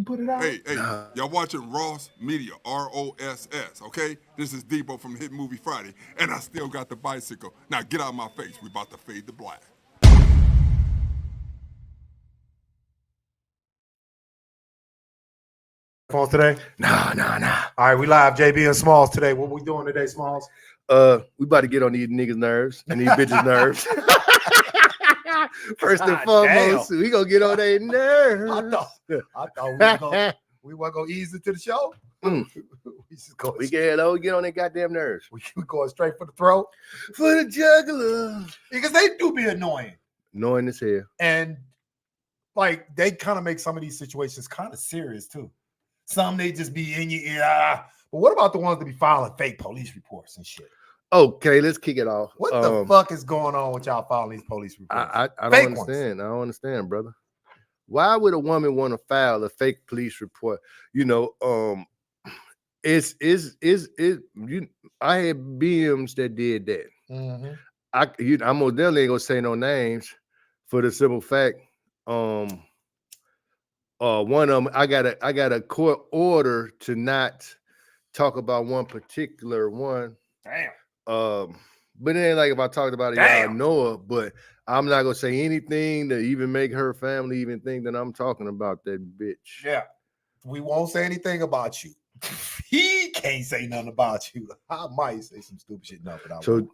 didn't put it out? Hey, y'all watching Ross Media, ROSS, okay? This is Debo from Hit Movie Friday, and I still got the bicycle. Now get out of my face. We about to fade to black. Phones today? Nah. All right, we live, JB and Smalls today. What we doing today, Smalls? We about to get on these niggas' nerves and these bitches' nerves. First and foremost, we gonna get on their nerves. I thought we weren't gonna ease into the show. We get on their goddamn nerves. We going straight for the throat. For the juggler. Because they do be annoying. Annoying as hell. And like they kind of make some of these situations kind of serious too. Some they just be in your ear. But what about the ones that be filing fake police reports and shit? Okay, let's kick it off. What the fuck is going on with y'all filing these police reports? I don't understand. I don't understand, brother. Why would a woman want to file a fake police report? You know, I had BMs that did that. Mm-hmm. I'm most definitely ain't gonna say no names for the simple fact. One of them, I got a court order to not talk about one particular one. Damn. But it ain't like if I talked about it, y'all know her, but I'm not gonna say anything to even make her family even think that I'm talking about that bitch. Yeah. We won't say anything about you. He can't say nothing about you. I might say some stupid shit, no, but I won't.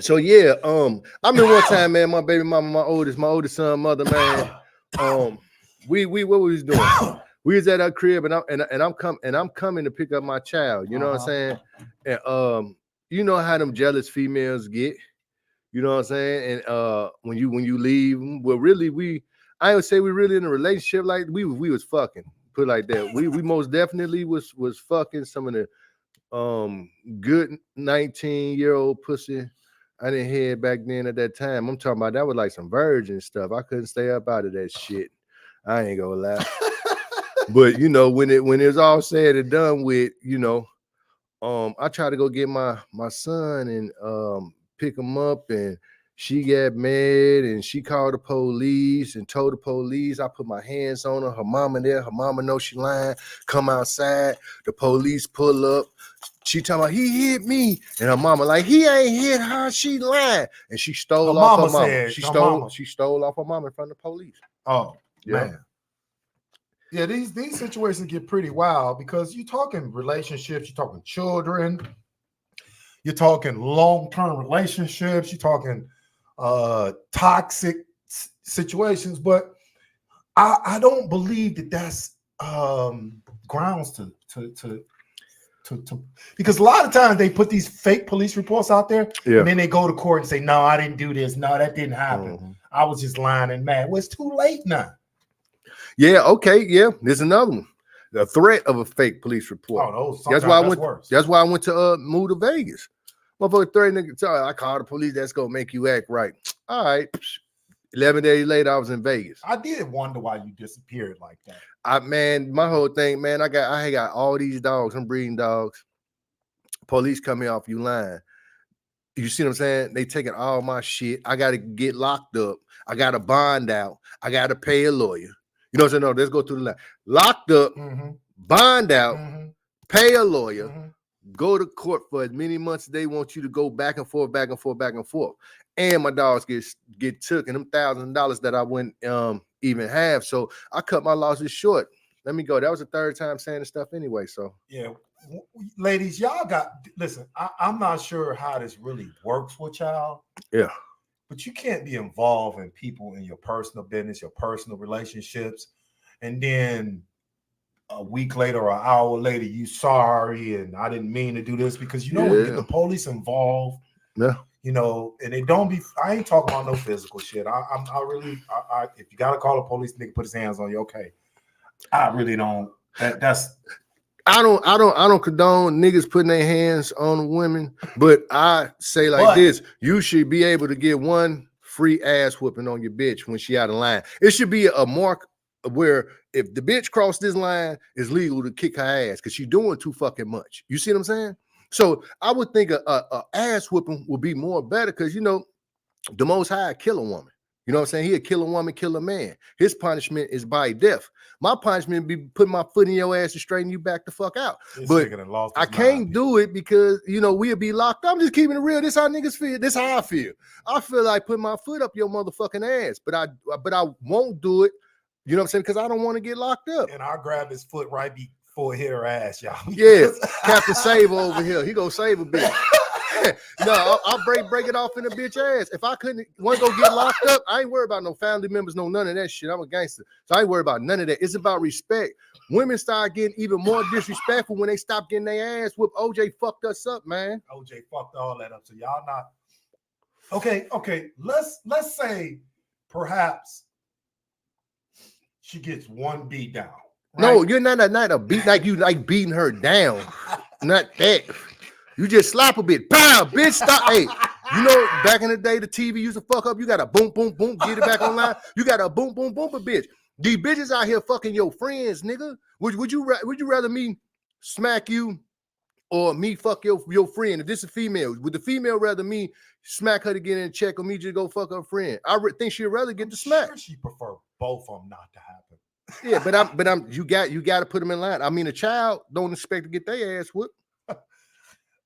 So yeah, I remember one time, man, my baby mama, my oldest son, mother, man. We what we was doing? We was at our crib, and I'm coming to pick up my child. You know what I'm saying? And you know how them jealous females get. You know what I'm saying? And when you leave, well, really, I would say we really in a relationship. Like we was fucking, put it like that. We most definitely was fucking some of the good 19-year-old pussy I didn't hear back then at that time. I'm talking about that was like some virgin stuff. I couldn't stay up out of that shit. I ain't gonna lie. But you know, when it was all said and done with, you know, I tried to go get my son and pick him up, and she got mad and she called the police and told the police. I put my hands on her. Her mama there. Her mama know she lying. Come outside. The police pull up. She talking about he hit me, and her mama like he ain't hit her. She lying, and she stole off her mama. She stole off her mama in front of the police. Oh man. Yeah, these situations get pretty wild because you're talking relationships, you're talking children, you're talking long-term relationships, you're talking toxic situations, but I don't believe that that's grounds to because a lot of times they put these fake police reports out there, and then they go to court and say, no, I didn't do this, no, that didn't happen. I was just lying and mad. Well, it's too late now. Yeah, okay, yeah. There's another one. The threat of a fake police report. Oh, that's why I went to move to Vegas. Motherfucker threatening to I called the police, that's gonna make you act right. All right. 11 days later, I was in Vegas. I did wonder why you disappeared like that. My whole thing, man, I got all these dogs. I'm breeding dogs. Police coming off you lying. You see what I'm saying? They taking all my shit. I gotta get locked up. I gotta bond out. I gotta pay a lawyer. You know what I'm saying? No, let's go through the line. Locked up, bond out, pay a lawyer, go to court for as many months as they want you to go back and forth. And my dogs get took, and them $1,000 that I wouldn't even have. So I cut my losses short. Let me go. That was the third time saying the stuff anyway. So yeah, ladies, y'all listen. I'm not sure how this really works with y'all. Yeah. But you can't be involved in people in your personal business, your personal relationships, and then a week later or an hour later, you sorry, and I didn't mean to do this, because you know when you get the police involved, you know, and it don't be. I ain't talking about no physical shit. I really, if you gotta call the police, nigga put his hands on you, okay. I really don't. That's. I don't condone niggas putting their hands on women, but I say this: you should be able to get one free ass whooping on your bitch when she out of line. It should be a mark where if the bitch crossed this line, it's legal to kick her ass because she's doing too fucking much. You see what I'm saying? So I would think a ass whooping would be more better because, you know, the Most High kill a woman. You know what I'm saying? He'll kill a woman, kill a man. His punishment is by death. My punishment be putting my foot in your ass and straighten you back the fuck out. This But nigga done lost I his can't mind. do it because, you know, we'll be locked up. I'm just keeping it real. This how niggas feel. This how I feel. I feel like putting my foot up your motherfucking ass, but I won't do it. You know what I'm saying? Because I don't want to get locked up. And I'll grab his foot right before it hit her ass, y'all. Yeah, Captain Saver over here. He gonna save a bitch. No, I'll break it off in a bitch ass. If I couldn't want to go get locked up, I ain't worried about no family members, no none of that shit. I'm a gangster, so I ain't worried about none of that. It's about respect. Women start getting even more disrespectful when they stop getting their ass whooped. OJ fucked us up, man. OJ fucked all that up. So y'all not okay. Let's say perhaps she gets one beat down. Right? No, you're not a beat like you like beating her down. Not that. You just slap a bit. Pow, bitch, stop. Hey, you know, back in the day, the TV used to fuck up. You got a boom, boom, boom, get it back online. You got a boom, boom, boom, a bitch. These bitches out here fucking your friends, nigga. Would you rather me smack you or me fuck your friend? If this is a female, would the female rather me smack her to get in check or me just go fuck her friend? I think she'd rather get the smack. Sure, she prefer both of them not to happen. Yeah, but I'm you got to put them in line. I mean, a child don't expect to get their ass whooped.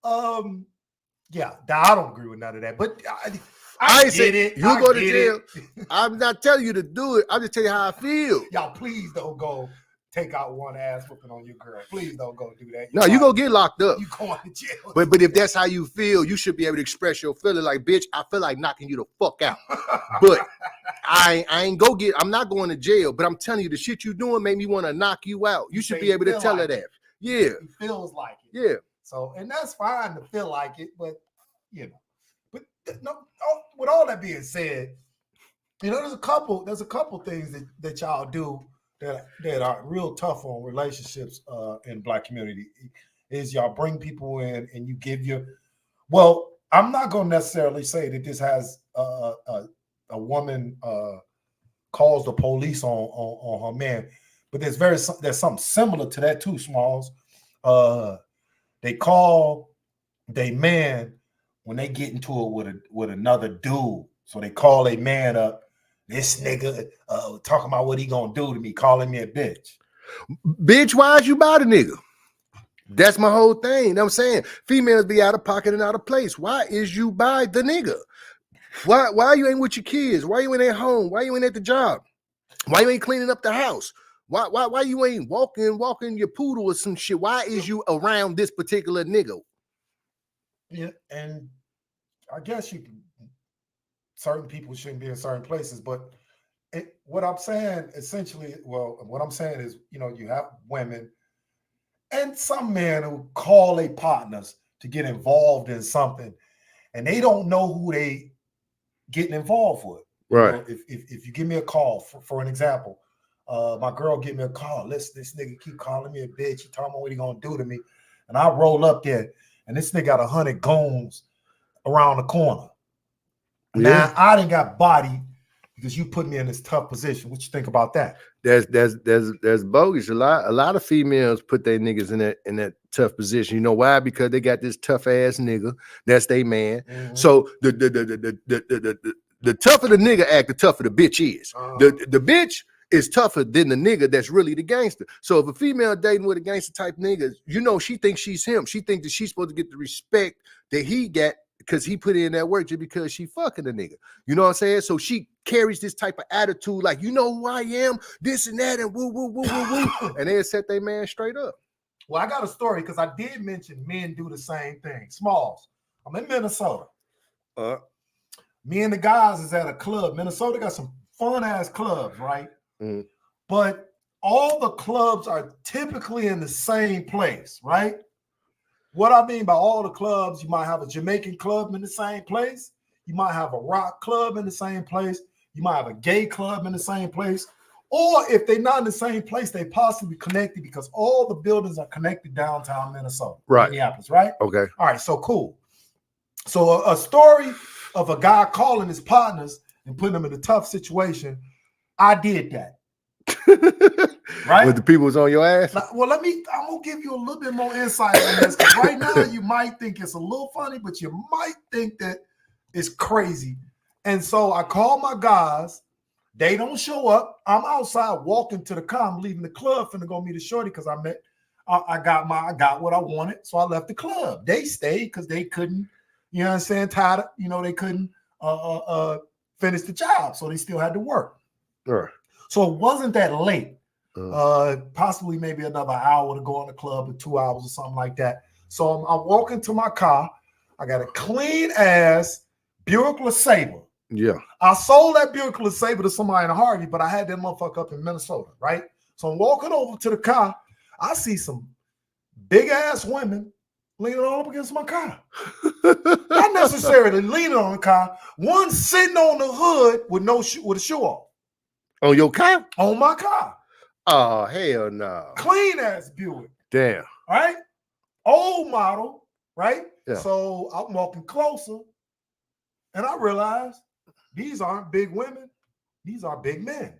Yeah, I don't agree with none of that. But I get said it. you I go to get jail. it. I'm not telling you to do it. I'm just telling you how I feel. Y'all, please don't go take out one ass whooping on your girl. Please don't go do that. No, you go get locked up. You going to jail. But if that's how you feel, you should be able to express your feeling. Like, bitch, I feel like knocking you the fuck out. But I'm not going to jail. But I'm telling you, the shit you doing made me want to knock you out. You should be able to tell her that. Yeah. He feels like it. Yeah. So, and that's fine to feel like it, but you know, with all that being said, you know, there's a couple things that y'all do that are real tough on relationships in the Black community. Is y'all bring people in and you give well, I'm not going to necessarily say that this has a woman calls the police on her man, but there's something similar to that too, Smalls. They call they man when they get into it with another dude. So they call a man up. This nigga talking about what he gonna do to me, calling me a bitch. Bitch, why'd you buy the nigga? That's my whole thing. You know what I'm saying? Females be out of pocket and out of place. Why is you buy the nigga? Why you ain't with your kids? Why you ain't at home? Why you ain't at the job? Why you ain't cleaning up the house? Why you ain't walking your poodle or some shit? Why is you around this particular nigga? Yeah, and I guess certain people shouldn't be in certain places, but what I'm saying essentially, what I'm saying is, you know, you have women and some men who call their partners to get involved in something, and they don't know who they getting involved with. Right. You know, if you give me a call, for an example, my girl give me a call. This nigga keep calling me a bitch. He talking about what he gonna do to me, and I roll up there, and this nigga got 100 goons around the corner. Yeah. Now I didn't got body because you put me in this tough position. What you think about that? There's bogus. A lot of females put their niggas in that tough position. You know why? Because they got this tough ass nigga. That's their man. Mm-hmm. So the tougher the nigga act, the tougher the bitch is. The bitch is tougher than the nigga that's really the gangster. So if a female dating with a gangster type nigga, you know, she thinks she's him. She thinks that she's supposed to get the respect that he got because he put in that work just because she fucking the nigga. You know what I'm saying? So she carries this type of attitude like, you know who I am, this and that, and woo, woo, woo, woo, woo. And they set their man straight up. Well, I got a story because I did mention men do the same thing. Smalls. I'm in Minnesota. Me and the guys is at a club. Minnesota got some fun ass clubs, right? Mm. But all the clubs are typically in the same place, right? What I mean by all the clubs, you might have a Jamaican club in the same place. You might have a rock club in the same place. You might have a gay club in the same place. Or if they're not in the same place, they possibly connected because all the buildings are connected downtown Minnesota, right? Minneapolis, right? Okay. All right, so cool. So a story of a guy calling his partners and putting them in a tough situation. I did that. Right? With the people was on your ass? Well, I'm going to give you a little bit more insight on this. Right now, you might think it's a little funny, but you might think that it's crazy. And so I call my guys. They don't show up. I'm outside walking to the car. I'm leaving the club finna go meet a shorty because I got what I wanted. So I left the club. They stayed because they couldn't, you know what I'm saying, tired of, they couldn't finish the job. So they still had to work. Right. So it wasn't that late. Possibly maybe another hour to go in the club or 2 hours or something like that. So I'm walking to my car. I got a clean ass Buick LeSabre. Yeah. I sold that Buick LeSabre to somebody in Harvey, but I had that motherfucker up in Minnesota, right? So I'm walking over to the car. I see some big ass women leaning all up against my car. Not necessarily leaning on the car. One sitting on the hood with with a shoe off. On your car? On my car. Oh, hell no. Clean ass Buick. Damn. All right? Old model, right? Yeah. So I'm walking closer and I realized these aren't big women. These are big men.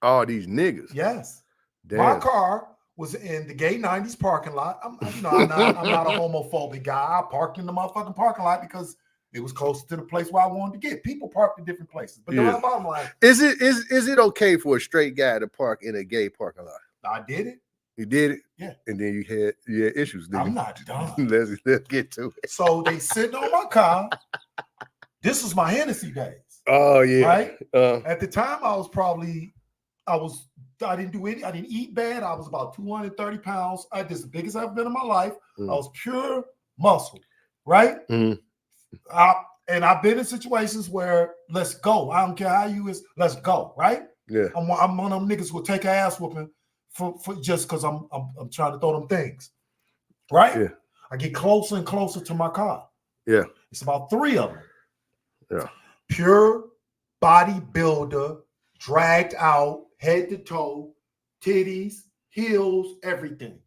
All these niggas. Yes. Damn. My car was in the Gay 90s parking lot. I'm not a homophobic guy. I parked in the motherfucking parking lot because it was closer to the place where I wanted to get. People parked in different places. But the bottom line, is it okay for a straight guy to park in a gay parking lot? I did it. You did it? Yeah. And then you had issues. I'm not done. Let's get to it. So they sitting on my car. This was my Hennessy days. Oh yeah. Right? At the time, I didn't eat bad. I was about 230 pounds. This is the biggest I've been in my life. I was pure muscle, right? And I've been in situations where let's go. I don't care how you is, let's go, right? Yeah. I'm one of them niggas who will take an ass whooping for just because I'm trying to throw them things. Right? Yeah. I get closer and closer to my car. Yeah. It's about 3 of them. Yeah. Pure bodybuilder, dragged out, head to toe, titties, heels, everything.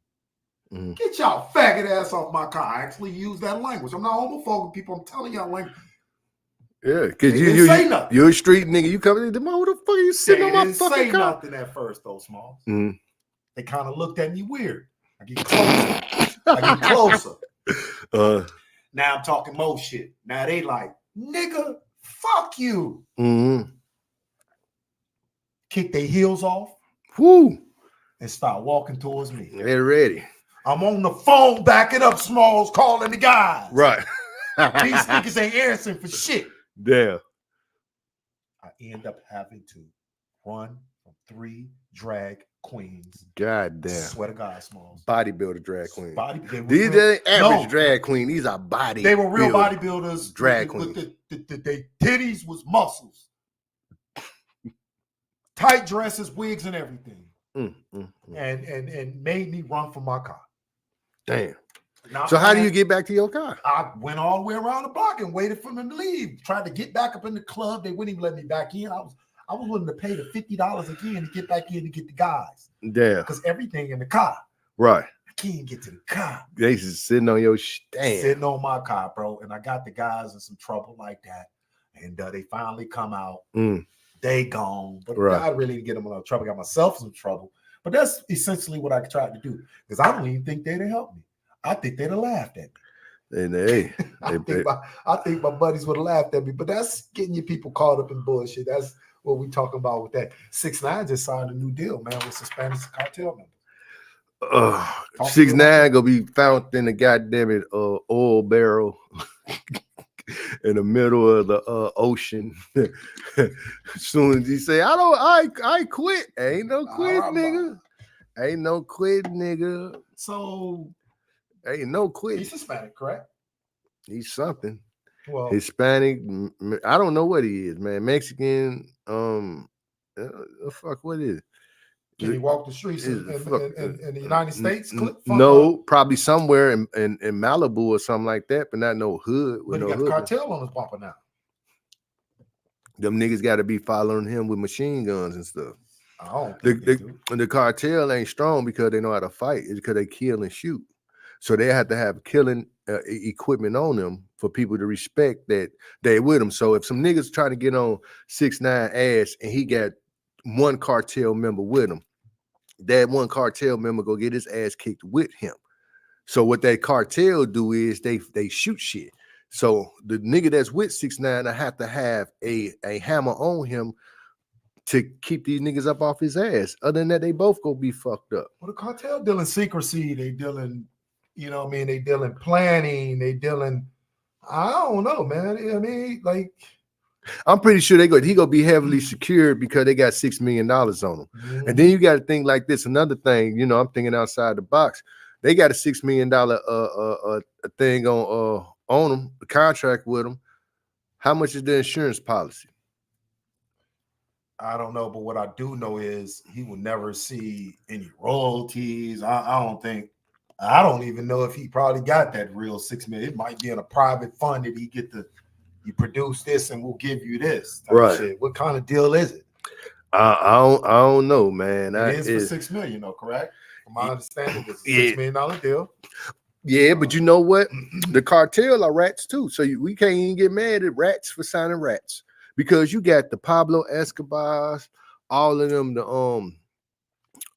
Get y'all faggot ass off my car. I actually use that language. I'm not homophobic, people. I'm telling y'all language. Yeah, because you're a street nigga. You coming in, who the fuck are you sitting on my fucking car? They didn't say nothing at first, though, Smalls. They kind of looked at me weird. I get closer. Now I'm talking more shit. Now they like, nigga, fuck you. Kick their heels off. Woo. And start walking towards me. They're ready. I'm on the phone backing up, Smalls, calling the guys. Right. These niggas ain't answering for shit. Damn. I end up having to run from 3 drag queens. God damn. Swear to God, Smalls. Bodybuilder drag queen. These ain't average drag queen. These are body. They were real bodybuilders. Drag queens. The titties was muscles. Tight dresses, wigs, and everything. And made me run from my car. Damn. Now, so how do you get back to your car? I went all the way around the block and waited for them to leave. Tried to get back up in the club. They wouldn't even let me back in. I was willing to pay the $50 again to get back in to get the guys. Damn. Because everything in the car. Right. I can't get to the car. They just sitting on your stand. Sitting on my car, bro. And I got the guys in some trouble like that. And they finally come out. They gone. But I really didn't get them in no trouble. I got myself in some trouble. But that's essentially what I tried to do. Because I don't even think they'd have helped me. I think they'd have laughed at me. And I think my buddies would have laughed at me. But that's getting your people caught up in bullshit. That's what we talking about with that. 6ix9ine just signed a new deal, man, with some Spanish cartel members. 6ix9ine gonna be found in the goddamn oil barrel in the middle of the ocean. As soon as he say, I quit. Ain't no quit, nigga. Ain't no quit, nigga. So ain't no quit. He's Hispanic, correct? He's something. Well, Hispanic. I don't know what he is, man. Mexican. Fuck, what is it? Can he walk the streets in the United States? No, probably somewhere in Malibu or something like that, but not no hood. But he got the cartel on his bumper now. Them niggas got to be following him with machine guns and stuff. I don't think the cartel ain't strong because they know how to fight. It's because they kill and shoot. So they have to have killing equipment on them for people to respect that they with them. So if some niggas trying to get on 6ix9ine ass and he got one cartel member with him, that one cartel member go get his ass kicked with him. So what that cartel do is they shoot shit. So the nigga that's with 6ix9ine, I have to have a hammer on him to keep these niggas up off his ass. Other than that, they both gonna be fucked up. Well, the cartel dealing secrecy, they dealing, you know what I mean? They dealing planning, they dealing, I don't know, man. I mean, like, I'm pretty sure he gonna be heavily secured because they got $6 million on them. And then you got to think like this. Another thing, you know, I'm thinking outside the box. They got a $6 million thing on them, a contract with them. How much is the insurance policy? I don't know, but what I do know is he will never see any royalties. I don't even know if he probably got that real 6 million. It might be in a private fund that you produce this and we'll give you this. Right. Shit. What kind of deal is it? I don't know, man. It is for 6 million, though, correct? From my understanding, it's a $6 million deal. Yeah, but you know what? The cartel are rats too. So we can't even get mad at rats for signing rats. Because you got the Pablo Escobars, all of them, the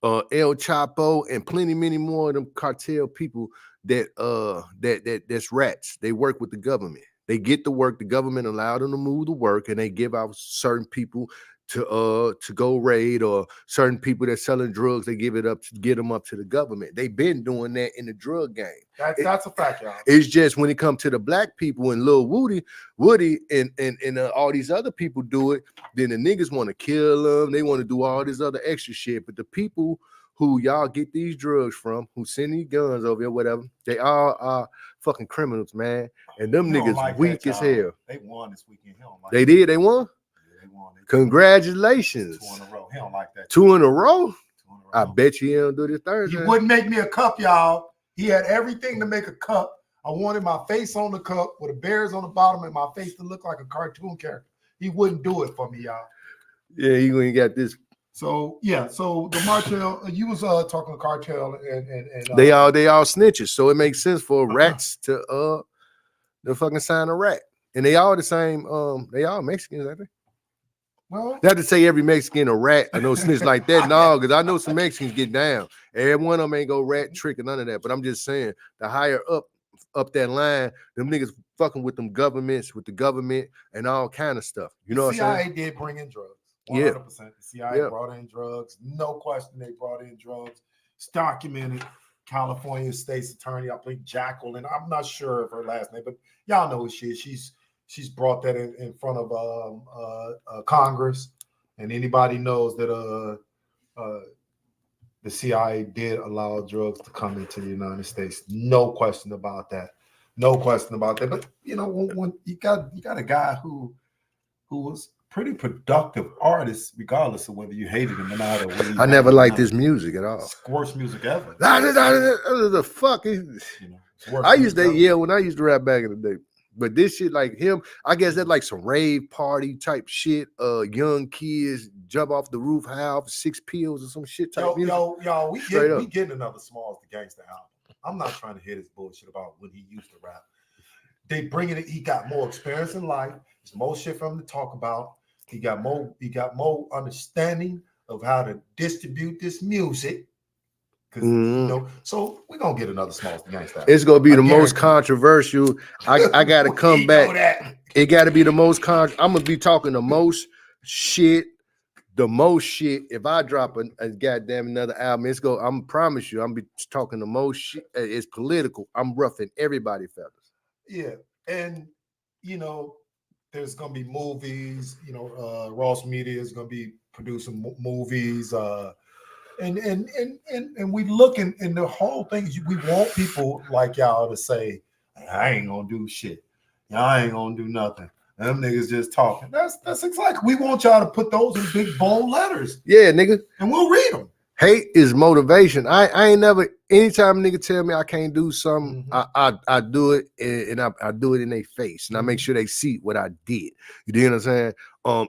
El Chapo, and plenty many more of them cartel people that's rats. They work with the government. They get the work. The government allowed them to move the work, and they give out certain people to go raid, or certain people that's selling drugs. They give it up to get them up to the government. They've been doing that in the drug game. That's a fact, y'all. It's just when it comes to the black people and Lil Woody and all these other people do it, then the niggas want to kill them. They want to do all this other extra shit. But the people who y'all get these drugs from, who send these guns over here, whatever, they all are fucking criminals, man. And them niggas like weak that, as hell. They won this weekend. They did? They won? Yeah, they won. Congratulations. 2 in a row. He don't like that. 2 in a row? I bet you he don't do this Thursday. He wouldn't make me a cup, y'all. He had everything to make a cup. I wanted my face on the cup with the bears on the bottom and my face to look like a cartoon character. He wouldn't do it for me, y'all. Yeah, he ain't got this. So yeah, so the Martell, you was talking cartel and they all snitches, so it makes sense for rats to fucking sign a rat, and they all the same. They all Mexicans, I think. Well, not to say every Mexican a rat, I know snitch like that. No, because I know some Mexicans get down. Every one of them ain't go rat trick or none of that. But I'm just saying, the higher up that line, them niggas fucking with them governments, with the government, and all kind of stuff. You know what I'm saying? CIA did bring in drugs. 100%. Yeah. The CIA brought in drugs. No question, they brought in drugs. It's documented. California State's Attorney, I believe Jacqueline. I'm not sure of her last name, but y'all know who she is. She's brought that in front of Congress, and anybody knows that the CIA did allow drugs to come into the United States. No question about that. No question about that. But you know, when you got a guy who was pretty productive artist, regardless of whether you hated him or not. I never liked his music at all. It's the worst music ever. The fuck is, I used to yell when I used to rap back in the day. But this shit, like him, I guess that like some rave party type shit. Young kids jump off the roof, have 6 pills or some shit type. Yo, we getting another Smalls the Gangster album. I'm not trying to hit his bullshit about when he used to rap. They bringing it. He got more experience in life. There's more shit for him to talk about. He got more understanding of how to distribute this music. You know, so we're gonna get another Smalls the Gangster. It's gonna be the most controversial. I gotta come back. It gotta be the most I'm gonna be talking the most shit. If I drop a goddamn another album, I'm promise you, I'm be talking the most shit. It's political. I'm roughing everybody, fellas. Yeah, and you know, there's gonna be movies. You know, Ross Media is gonna be producing movies. And we looking, and the whole thing is we want people like y'all to say, I ain't gonna do shit. Y'all ain't gonna do nothing. Them niggas just talking. That's exactly. We want y'all to put those in big bold letters. Yeah, nigga. And we'll read them. Hate is motivation. I ain't never, anytime a nigga tell me I can't do something, I do it, and I do it in their face, and I make sure they see what I did. You know what I'm saying?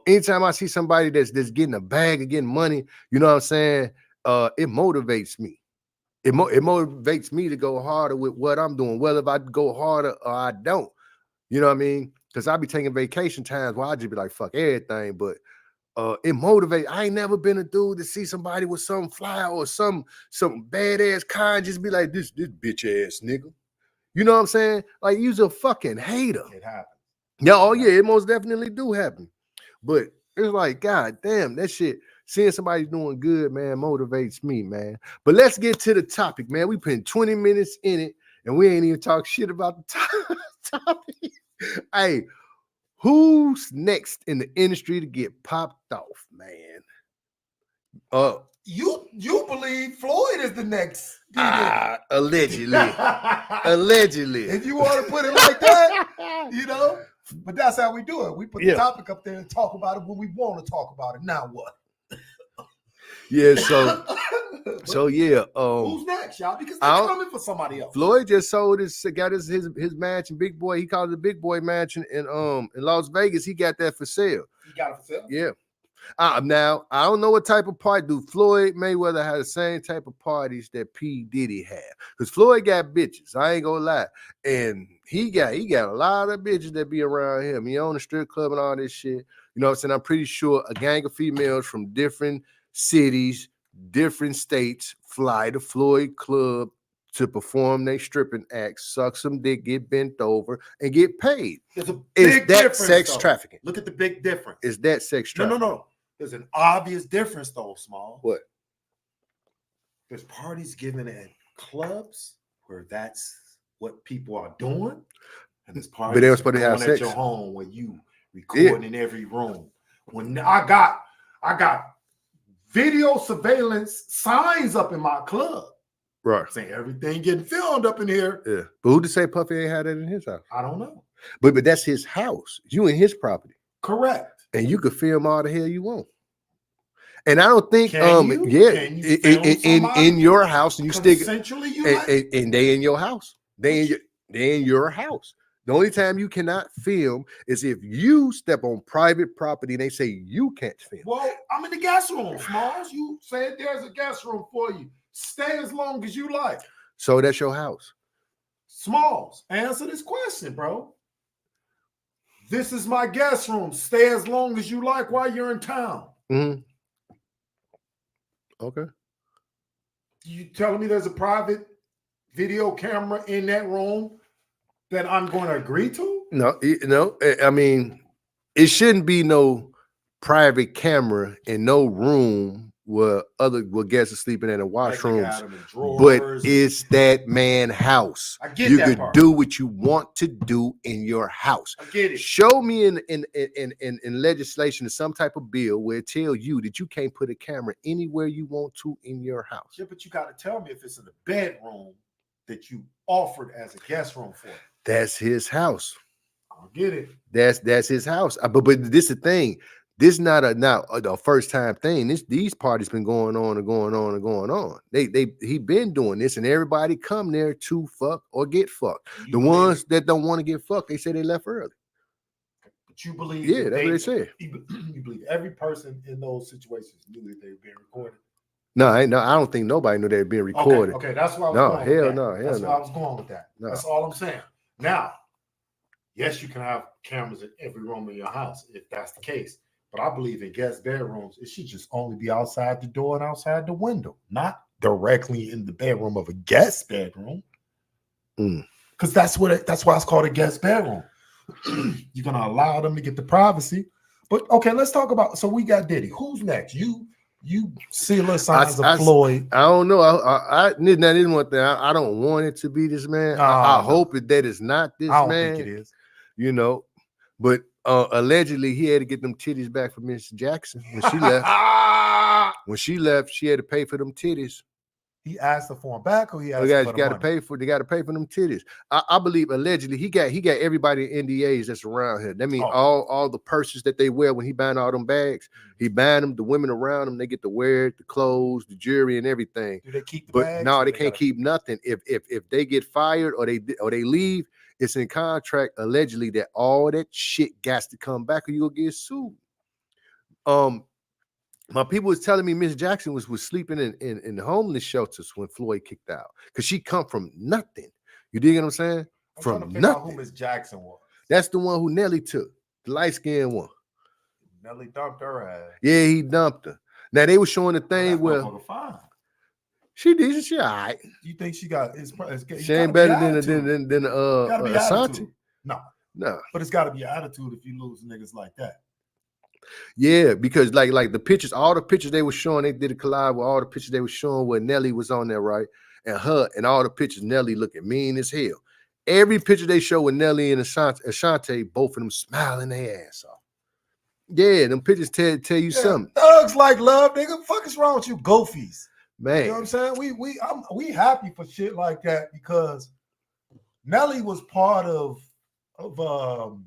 Anytime I see somebody that's getting a bag of getting money, you know what I'm saying? It motivates me. It motivates me to go harder with what I'm doing, whether if I go harder or I don't. You know what I mean? Because I be taking vacation times where I just be like, fuck everything. But it motivates. I ain't never been a dude to see somebody with some fly or some badass car and just be like, this bitch ass nigga. You know what I'm saying? Like, you's a fucking hater. It happens. Yeah, oh yeah, it most definitely do happen. But it's like, God damn, that shit, seeing somebody doing good, man, motivates me, man. But let's get to the topic, man. We put 20 minutes in it, and we ain't even talk shit about the topic. Hey, who's next in the industry to get popped off, man? You believe Floyd is the next? Allegedly. Allegedly. If you want to put it like that, you know. But that's how we do it. We put the topic up there and talk about it when we want to talk about it. Now what? Yeah, so yeah. Who's next, y'all? Because they're coming for somebody else. Floyd just sold got his match in Big Boy. He called it the Big Boy match in Las Vegas. He got that for sale. He got it for sale? Yeah. Now I don't know what type of party do Floyd Mayweather have the same type of parties that P. Diddy had, because Floyd got bitches. I ain't gonna lie, and he got a lot of bitches that be around him. He own a strip club and all this shit. You know what I'm saying? I'm pretty sure a gang of females from different cities, different states fly to Floyd Club to perform their stripping acts, suck some dick, get bent over, and get paid. There's a big difference, sex trafficking? Look at the big difference. Is that sex trafficking? No. There's an obvious difference, though, Small. What? There's parties given at clubs where that's what people are doing, and there's parties they were supposed to have at sex your home where you recording in every room. When I got video surveillance signs up in my club, right, saying everything getting filmed up in here. Yeah, but who to say Puffy ain't had that in his house? I don't know. But that's his house. You in his property. Correct. And you could film all the hell you want. And I don't think Can you in your house, and you stick essentially and they in your house. They in your house. The only time you cannot film is if you step on private property and they say you can't film. Well, I'm in the guest room, Smalls. You said there's a guest room for you. Stay as long as you like. So that's your house. Smalls, answer this question, bro. This is my guest room. Stay as long as you like while you're in town. Mm-hmm. Okay. You telling me there's a private video camera in that room that I'm going to agree to? No. I mean, it shouldn't be no private camera in no room where guests are sleeping in the washrooms, but it's that man house. I get you that could part. do what you want to do in your house. I get it. Show me in legislation or some type of bill where it tell you that you can't put a camera anywhere you want to in your house. Yeah, but you got to tell me if it's in the bedroom that you offered as a guest room for. That's his house. I'll get it. That's his house. But this is the thing. This is not a first time thing. These parties been going on and going on and going on. He been doing this, and everybody come there to fuck or get fucked. The ones that don't want to get fucked, they say they left early. But you believe? Yeah, that's what they said. You believe every person in those situations knew that they were being recorded? No, I don't think nobody knew they were being recorded. Okay, that's why I was going. That's why I was going with that. No. That's all I'm saying. Now, yes, you can have cameras in every room in your house if that's the case. But I believe in guest bedrooms, it should just only be outside the door and outside the window, not directly in the bedroom of a guest bedroom. Because that's why it's called a guest bedroom. You're gonna allow them to get the privacy. But okay, let's talk about. So we got Diddy. Who's next? You see a little signs of Floyd. I don't know. I didn't want that. I don't want it to be this man. I hope that is not this man. I don't think it is. You know, but. Allegedly, he had to get them titties back from Miss Jackson when she left. When she left, she had to pay for them titties. He asked her for them back, or he asked her for They got to pay for them titties. I believe allegedly he got everybody in NDAs that's around here. That means all the purses that they wear when he buying all them bags. He buying them. The women around him, they get to wear it, the clothes, the jewelry, and everything. Do they keep the bags? No, they can't keep nothing. If they get fired or they leave. It's in contract allegedly that all that shit got to come back or you'll get sued. My people was telling me Miss Jackson was sleeping in homeless shelters when Floyd kicked out because she come from nothing. You dig what I'm saying? From nothing. Who Miss Jackson was? That's the one who Nelly took, the light skinned one. Nelly dumped her ass. Yeah, he dumped her. Now they were showing the thing where She decent. She all right. You think she got? She ain't better than Gotta be Ashanti. attitude. No, No. but it's got to be attitude if you lose niggas like that. Yeah, because like the pictures, all the pictures they were showing, they did a collab with all the pictures they were showing where Nelly was on there, right? And her and all the pictures, Nelly looking mean as hell. Every picture they show with Nelly and Ashanti, both of them smiling their ass off. Yeah, them pictures tell you something. Thugs like love, nigga. Fuck is wrong with you, goofies? Man. You know what I'm saying? We happy for shit like that because Nelly was part of an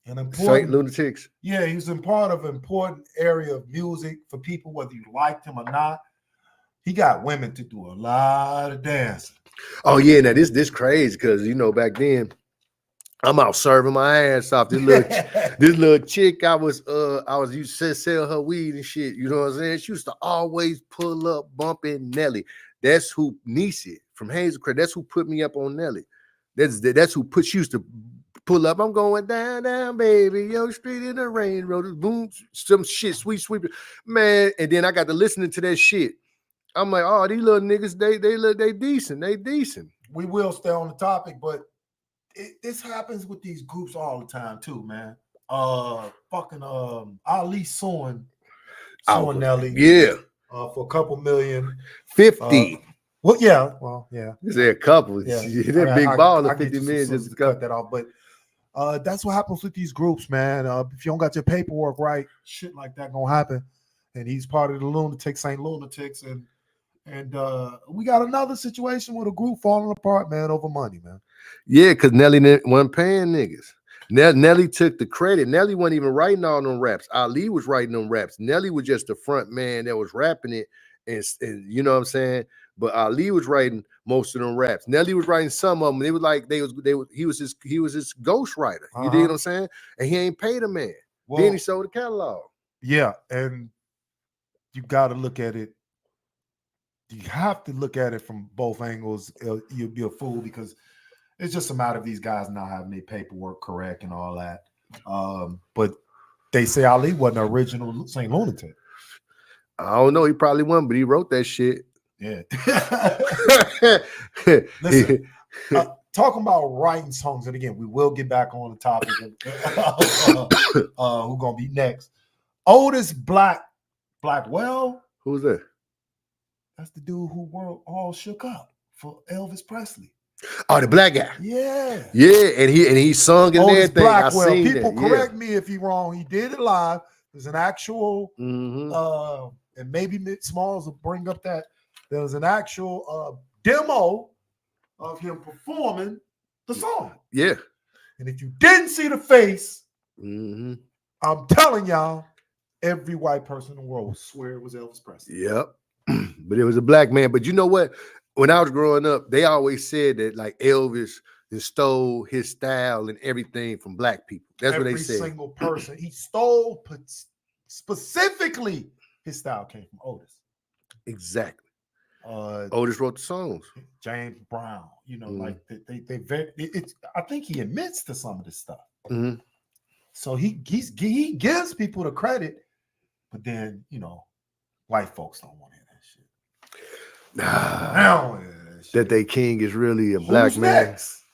important Saint Lunatics. Yeah, he was in part of an important area of music for people, whether you liked him or not. He got women to do a lot of dancing. Oh yeah, now this crazy because back then I'm out serving my ass off. This little chick I was used to sell her weed and shit. You know what I'm saying? She used to always pull up bumping Nelly. That's who Niecy from Hazel Crest. That's who put me up on Nelly. That's who she used to pull up. I'm going down, baby. Yo, street in the rain, road, boom, some shit, sweet, man. And then I got to listening to that shit. I'm like, oh, these little niggas, they decent. They decent. We will stay on the topic, but this happens with these groups all the time too, man. Fucking Ali suing Nelly. Yeah. For a couple million. 50. Well, yeah. Well, yeah. Is there a couple? Yeah. That big ball of 50 million just to cut that off. But that's what happens with these groups, man. If you don't got your paperwork right, shit like that gonna happen. And he's part of the Saint Lunatics, and we got another situation with a group falling apart, man, over money, man. Yeah, because Nelly wasn't paying niggas. Nelly took the credit. Nelly wasn't even writing all them raps. Ali was writing them raps. Nelly was just the front man that was rapping it, and you know what I'm saying. But Ali was writing most of them raps. Nelly was writing some of them. They was like he was his ghost writer. You dig what I'm saying? And he ain't paid a man. Well, then he sold the catalog. Yeah, and you got to look at it. You have to look at it from both angles. You'll be a fool because it's just a matter of these guys not having their paperwork correct and all that. But they say Ali wasn't an original Saint Lunatic. I don't know. He probably wasn't, but he wrote that shit. Yeah. Listen, talking about writing songs, and again, we will get back on the topic of who's gonna be next. Otis Blackwell. Who's that? That's the dude who were all shook up for Elvis Presley. Oh, the black guy. Yeah. Yeah, and he sung and Otis everything. Blackwell. I seen People that. correct me if you're wrong. He did it live. There's an actual and maybe Smalls will bring up that there was an actual demo of him performing the song. Yeah. And if you didn't see the face, I'm telling y'all, every white person in the world would swear it was Elvis Presley. Yep. But it was a black man. But you know what? When I was growing up, they always said that like Elvis stole his style and everything from black people. That's what they said. Every single person. He stole specifically his style came from Otis. Exactly. Otis wrote the songs. James Brown, like it's. I think he admits to some of this stuff. So he gives people the credit, but then white folks don't want to hear that shit. That they king is really a black man. Next?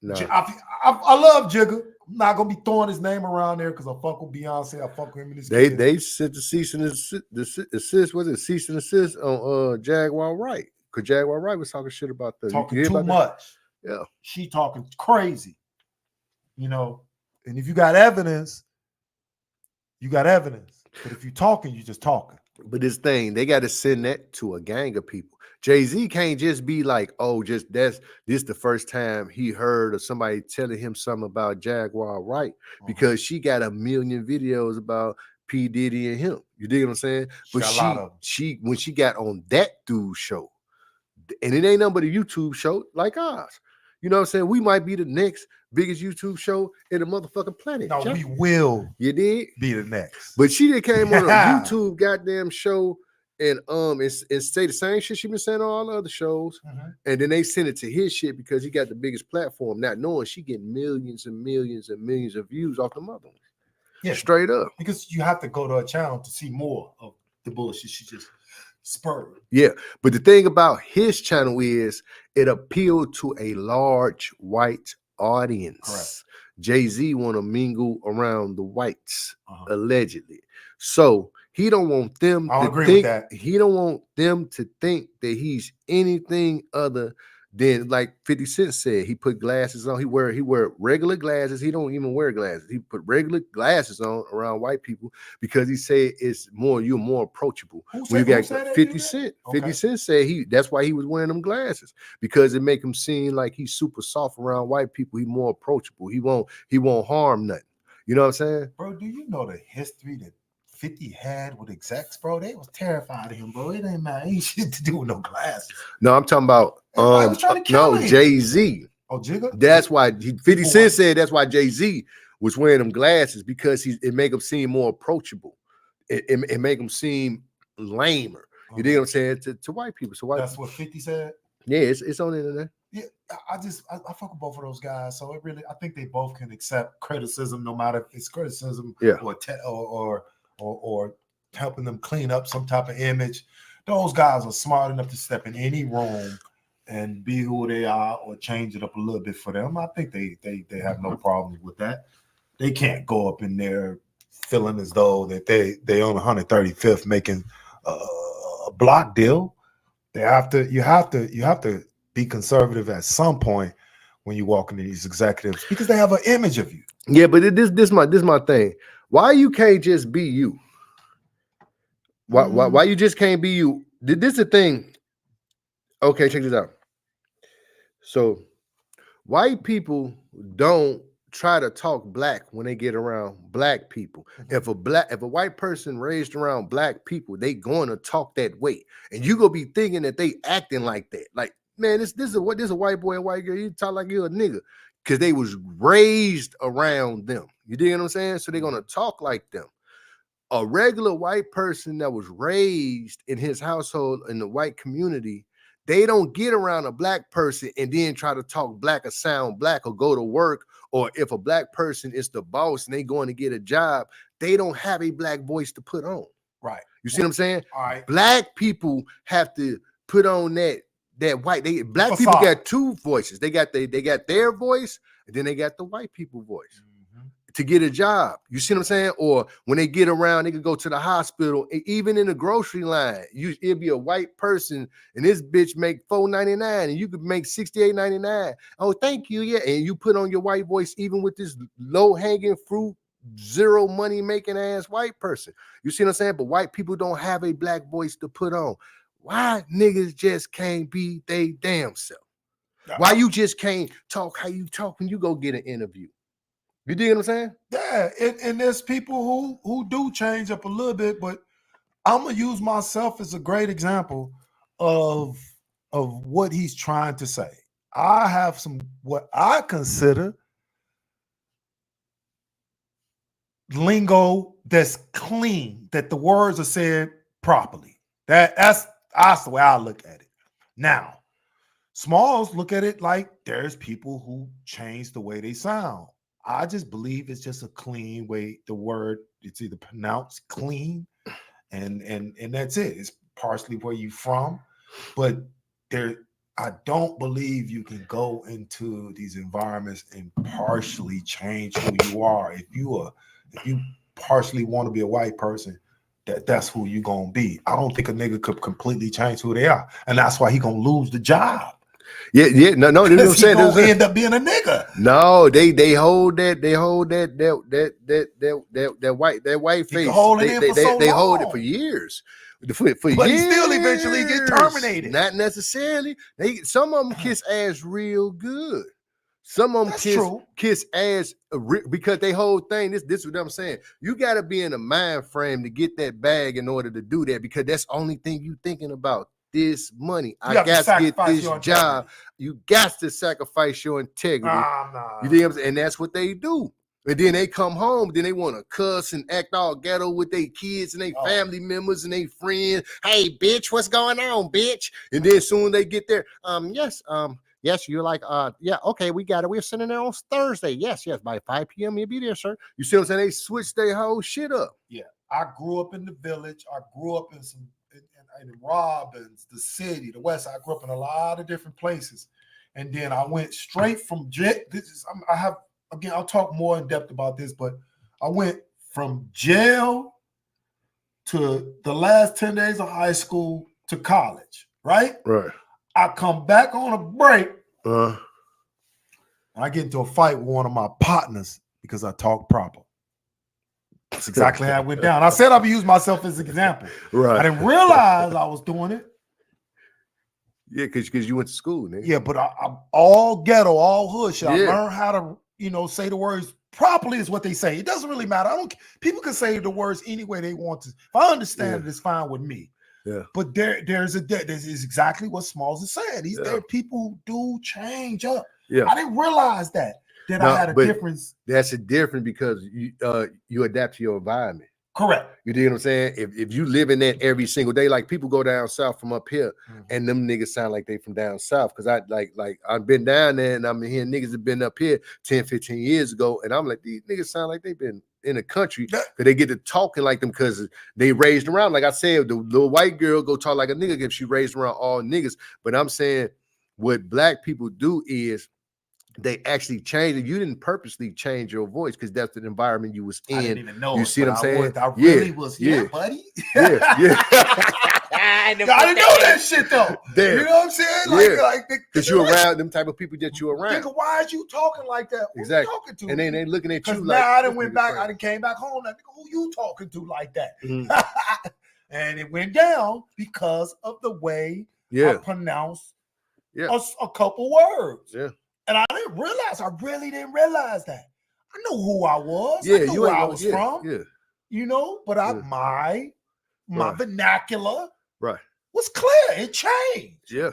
No. I love Jigga. I'm not gonna be throwing his name around there because I fuck with Beyonce. I fuck with him in this. They sent the cease and desist. Was it cease and desist on Jaguar Wright? Because Jaguar Wright was talking shit about the talking too much. Yeah, she talking crazy. And if you got evidence, you got evidence. But if you talking, you just talking. But this thing, they got to send that to a gang of people. Jay-Z can't just be like, oh, this the first time he heard of somebody telling him something about Jaguar Wright, because she got a million videos about P. Diddy and him. You dig what I'm saying? But she when she got on that dude's show, and it ain't nothing but a YouTube show like ours. You know what I'm saying? We might be the next biggest YouTube show in the motherfucking planet. No, we will. You did be the next. But she did came on a YouTube goddamn show and say the same shit she been saying on all the other shows, and then they send it to his shit because he got the biggest platform, not knowing she getting millions and millions and millions of views off the mother. Yeah, straight up. Because you have to go to a channel to see more of the bullshit spurred. Yeah, but the thing about his channel is it appealed to a large white audience. Correct. Jay-Z want to mingle around the whites, Uh-huh. allegedly. So he don't want them I to agree think with that. he don't want them to think that he's anything other than, like 50 Cent said, he put glasses on. He wear regular glasses. He don't even wear glasses. He put regular glasses on around white people because he said you're more approachable. Who When said, you who got said that? 50 Cent. 50 Okay. Cent said that's why he was wearing them glasses, because it make him seem like he's super soft around white people. He more approachable. He won't harm nothing. You know what I'm saying? Bro, do you know the history that 50 had with execs, bro? They was terrified of him, bro. It ain't matter. Ain't shit to do with no glasses. No, I'm talking about Everybody was trying to kill him. Jay-Z. Oh, Jigga? That's why 50 People Cent want- said that's why Jay-Z was wearing them glasses, because it make him seem more approachable. It make him seem lamer. You dig what I'm saying? To white people. So white That's what 50 said. yeah, it's on the internet. Yeah, I fuck with both of those guys. So I think they both can accept criticism, no matter if it's criticism or helping them clean up some type of image. Those guys are smart enough to step in any room and be who they are or change it up a little bit for them. I think they have no problems with that. They can't go up in there feeling as though that they own 135th making a block deal. You have to be conservative at some point when you walk into these executives, because they have an image of you. Yeah, but this my thing. Why you can't just be you? Why you just can't be you? This is the thing. Okay, check this out. So white people don't try to talk black when they get around black people. If a white person raised around black people, they going to talk that way, and you gonna be thinking that they acting like that. Like, man, this is a white boy and white girl. You talk like you're a nigga because they was raised around them. You dig what I'm saying? So they're gonna talk like them. A regular white person that was raised in his household in the white community, they don't get around a black person and then try to talk black or sound black or go to work. Or if a black person is the boss and they going to get a job, they don't have a black voice to put on. Right. You see what I'm saying? All right. Black people have to put on that white. Black people got two voices. They got their voice, and then they got the white people voice to get a job. You see what I'm saying? Or when they get around, they can go to the hospital. Even in the grocery line, it'd be a white person, and this bitch make $4.99, and you could make $68.99. Oh, thank you, yeah. And you put on your white voice, even with this low-hanging fruit, zero money-making ass white person. You see what I'm saying? But white people don't have a black voice to put on. Why niggas just can't be they damn self? Why you just can't talk how you talk when you go get an interview? You dig what I'm saying? Yeah, and there's people who do change up a little bit, but I'm gonna use myself as a great example of what he's trying to say. I have some what I consider lingo that's clean, that the words are said properly. That's the way I look at it. Now, Smalls look at it like there's people who change the way they sound. I just believe it's just a clean way. The word, it's either pronounced clean, and that's it. It's partially where you from, but I don't believe you can go into these environments and partially change who you are. If you partially want to be a white person, that's who you gonna be. I don't think a nigga could completely change who they are, and that's why he gonna lose the job. Yeah, no, this is what I'm saying. Gonna end up being a nigga. No, they hold that white face. They hold it for years. For but years, he still eventually get terminated. Not necessarily. Some of them kiss ass real good. Some of them kiss ass because they whole thing. This is what I'm saying. You got to be in a mind frame to get that bag in order to do that, because that's the only thing you thinking about. This money. I got to get this job. You got to sacrifice your integrity. You know what I'm saying? And that's what they do. And then they come home, then they want to cuss and act all ghetto with their kids and their family members and their friends. Hey, bitch, what's going on, bitch? And then soon they get there. Yes, you're like, yeah, okay, we got it. We're sitting there on Thursday. Yes, by 5 p.m. you'll be there, sir. You see what I'm saying? They switch their whole shit up. Yeah, I grew up in the village. I grew up in in Robbins, the city, the West. I grew up in a lot of different places, and then I went straight from I have again. I'll talk more in depth about this, but I went from jail to the last 10 days of high school to college. Right. Right. I come back on a break. Uh, I get into a fight with one of my partners because I talk proper. That's exactly how it went down. I said I'd use myself as an example. right. I didn't realize I was doing it. Yeah, because you went to school, nigga. Yeah, but I'm all ghetto, all hood shit. I Yeah. learned how to, say the words properly is what they say. It doesn't really matter. People can say the words any way they want to. If I understand it, it's fine with me. Yeah. But there's exactly what Smalls is saying. There are people who do change up. Yeah. I didn't realize that No, I had a but difference. That's a different because you adapt to your environment. Correct. You dig what I'm saying? If you live in that every single day, like people go down south from up here, and them niggas sound like they from down south. Because I've been down there and I'm hearing niggas have been up here 10, 15 years ago, and I'm like, these niggas sound like they've been in the country because they get to talking like them because they raised around. Like I said, the little white girl go talk like a nigga if she raised around all niggas. But I'm saying what black people do is they actually change it. You didn't purposely change your voice because that's the environment you was in. I didn't even know. You see what I'm saying? I really was, buddy. Yeah. I didn't know that shit though. Damn. You know what I'm saying? Because you're around them type of people that you're around. Nigga, why is you talking like that? Who Exactly. you talking to? And then they looking at you like. like. Now I done went back. I done came back home. Like, nigga, who you talking to like that? Mhm. And it went down because of the way I pronounced a couple words. Yeah. And I really didn't realize that. I knew who I was. Yeah, I knew where I was from. Yeah. But my vernacular was clear. It changed. Yeah.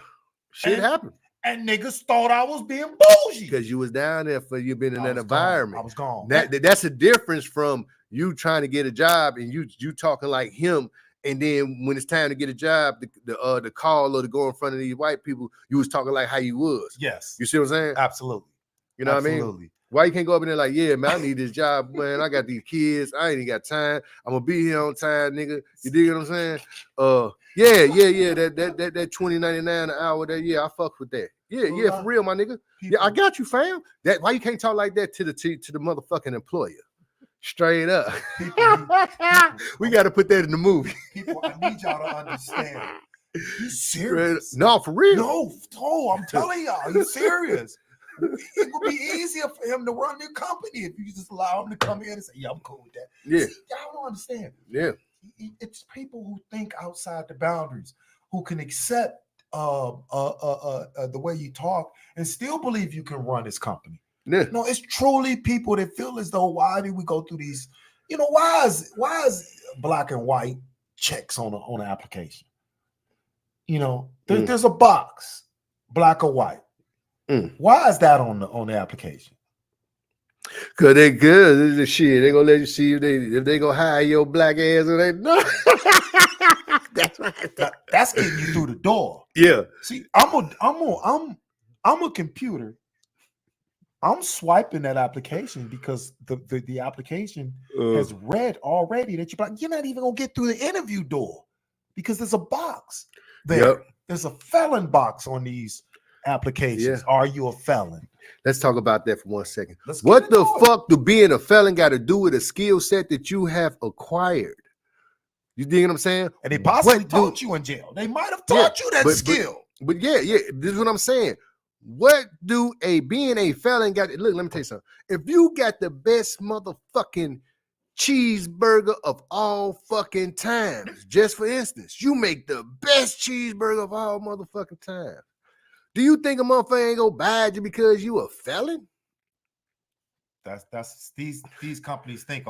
Shit happened. And niggas thought I was being bougie. Because you was down there for you been in that environment. I was gone. That's a difference from you trying to get a job and you talking like him. And then when it's time to get a job, the call or to go in front of these white people, you was talking like how you was. Yes. You see what I'm saying? Absolutely. You know what I mean? Why you can't go up in there like, yeah, man, I need this job, man. I got these kids. I ain't even got time. I'm gonna be here on time, nigga. You dig what I'm saying? Yeah. That $20.99 an hour. I fuck with that. Yeah, for real, my nigga. Yeah, I got you, fam. Why you can't talk like that to the motherfucking employer? Straight up. We got to put that in the movie. People, I need y'all to understand. You serious? No, for real. No, I'm telling y'all, you serious. It would be easier for him to run their company if you just allow him to come in and say, yeah, I'm cool with that. Yeah. See, y'all don't understand. Yeah. It's people who think outside the boundaries, who can accept the way you talk and still believe you can run this company. Yeah. No, it's truly people that feel as though, why do we go through these? Why is black and white checks on an application? There's a box, black or white. Why is that on the application? Cause they good. This shit. They gonna let you see if they gonna hire your black ass or they no. That's right. That's getting you through the door. Yeah. See, I'm a computer. I'm swiping that application because the application has read already that you're not even gonna get through the interview door because there's a box there. Yep. There's a felon box on these applications. Yeah. Are you a felon? Let's talk about that for 1 second. What the fuck do being a felon got to do with a skill set that you have acquired? You dig what I'm saying? And they possibly taught you in jail. They might have taught you that skill. But yeah, this is what I'm saying. What do being a felon got? Look, let me tell you something. If you got the best motherfucking cheeseburger of all fucking times, just for instance, you make the best cheeseburger of all motherfucking times. Do you think a motherfucker ain't gonna buy you because you a felon? That's these companies think,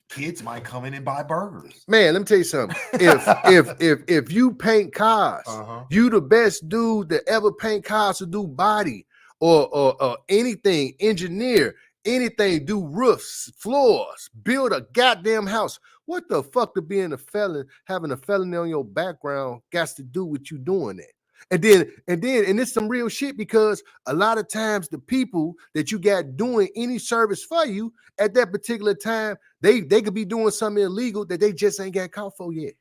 kids might come in and buy burgers. Man, let me tell you something. If you paint cars, you the best dude that ever paint cars to do body or anything, engineer, anything, do roofs, floors, build a goddamn house. What the fuck to being a felon, having a felony on your background got to do with you doing that? And it's some real shit because a lot of times the people that you got doing any service for you at that particular time, they could be doing something illegal that they just ain't got caught for yet.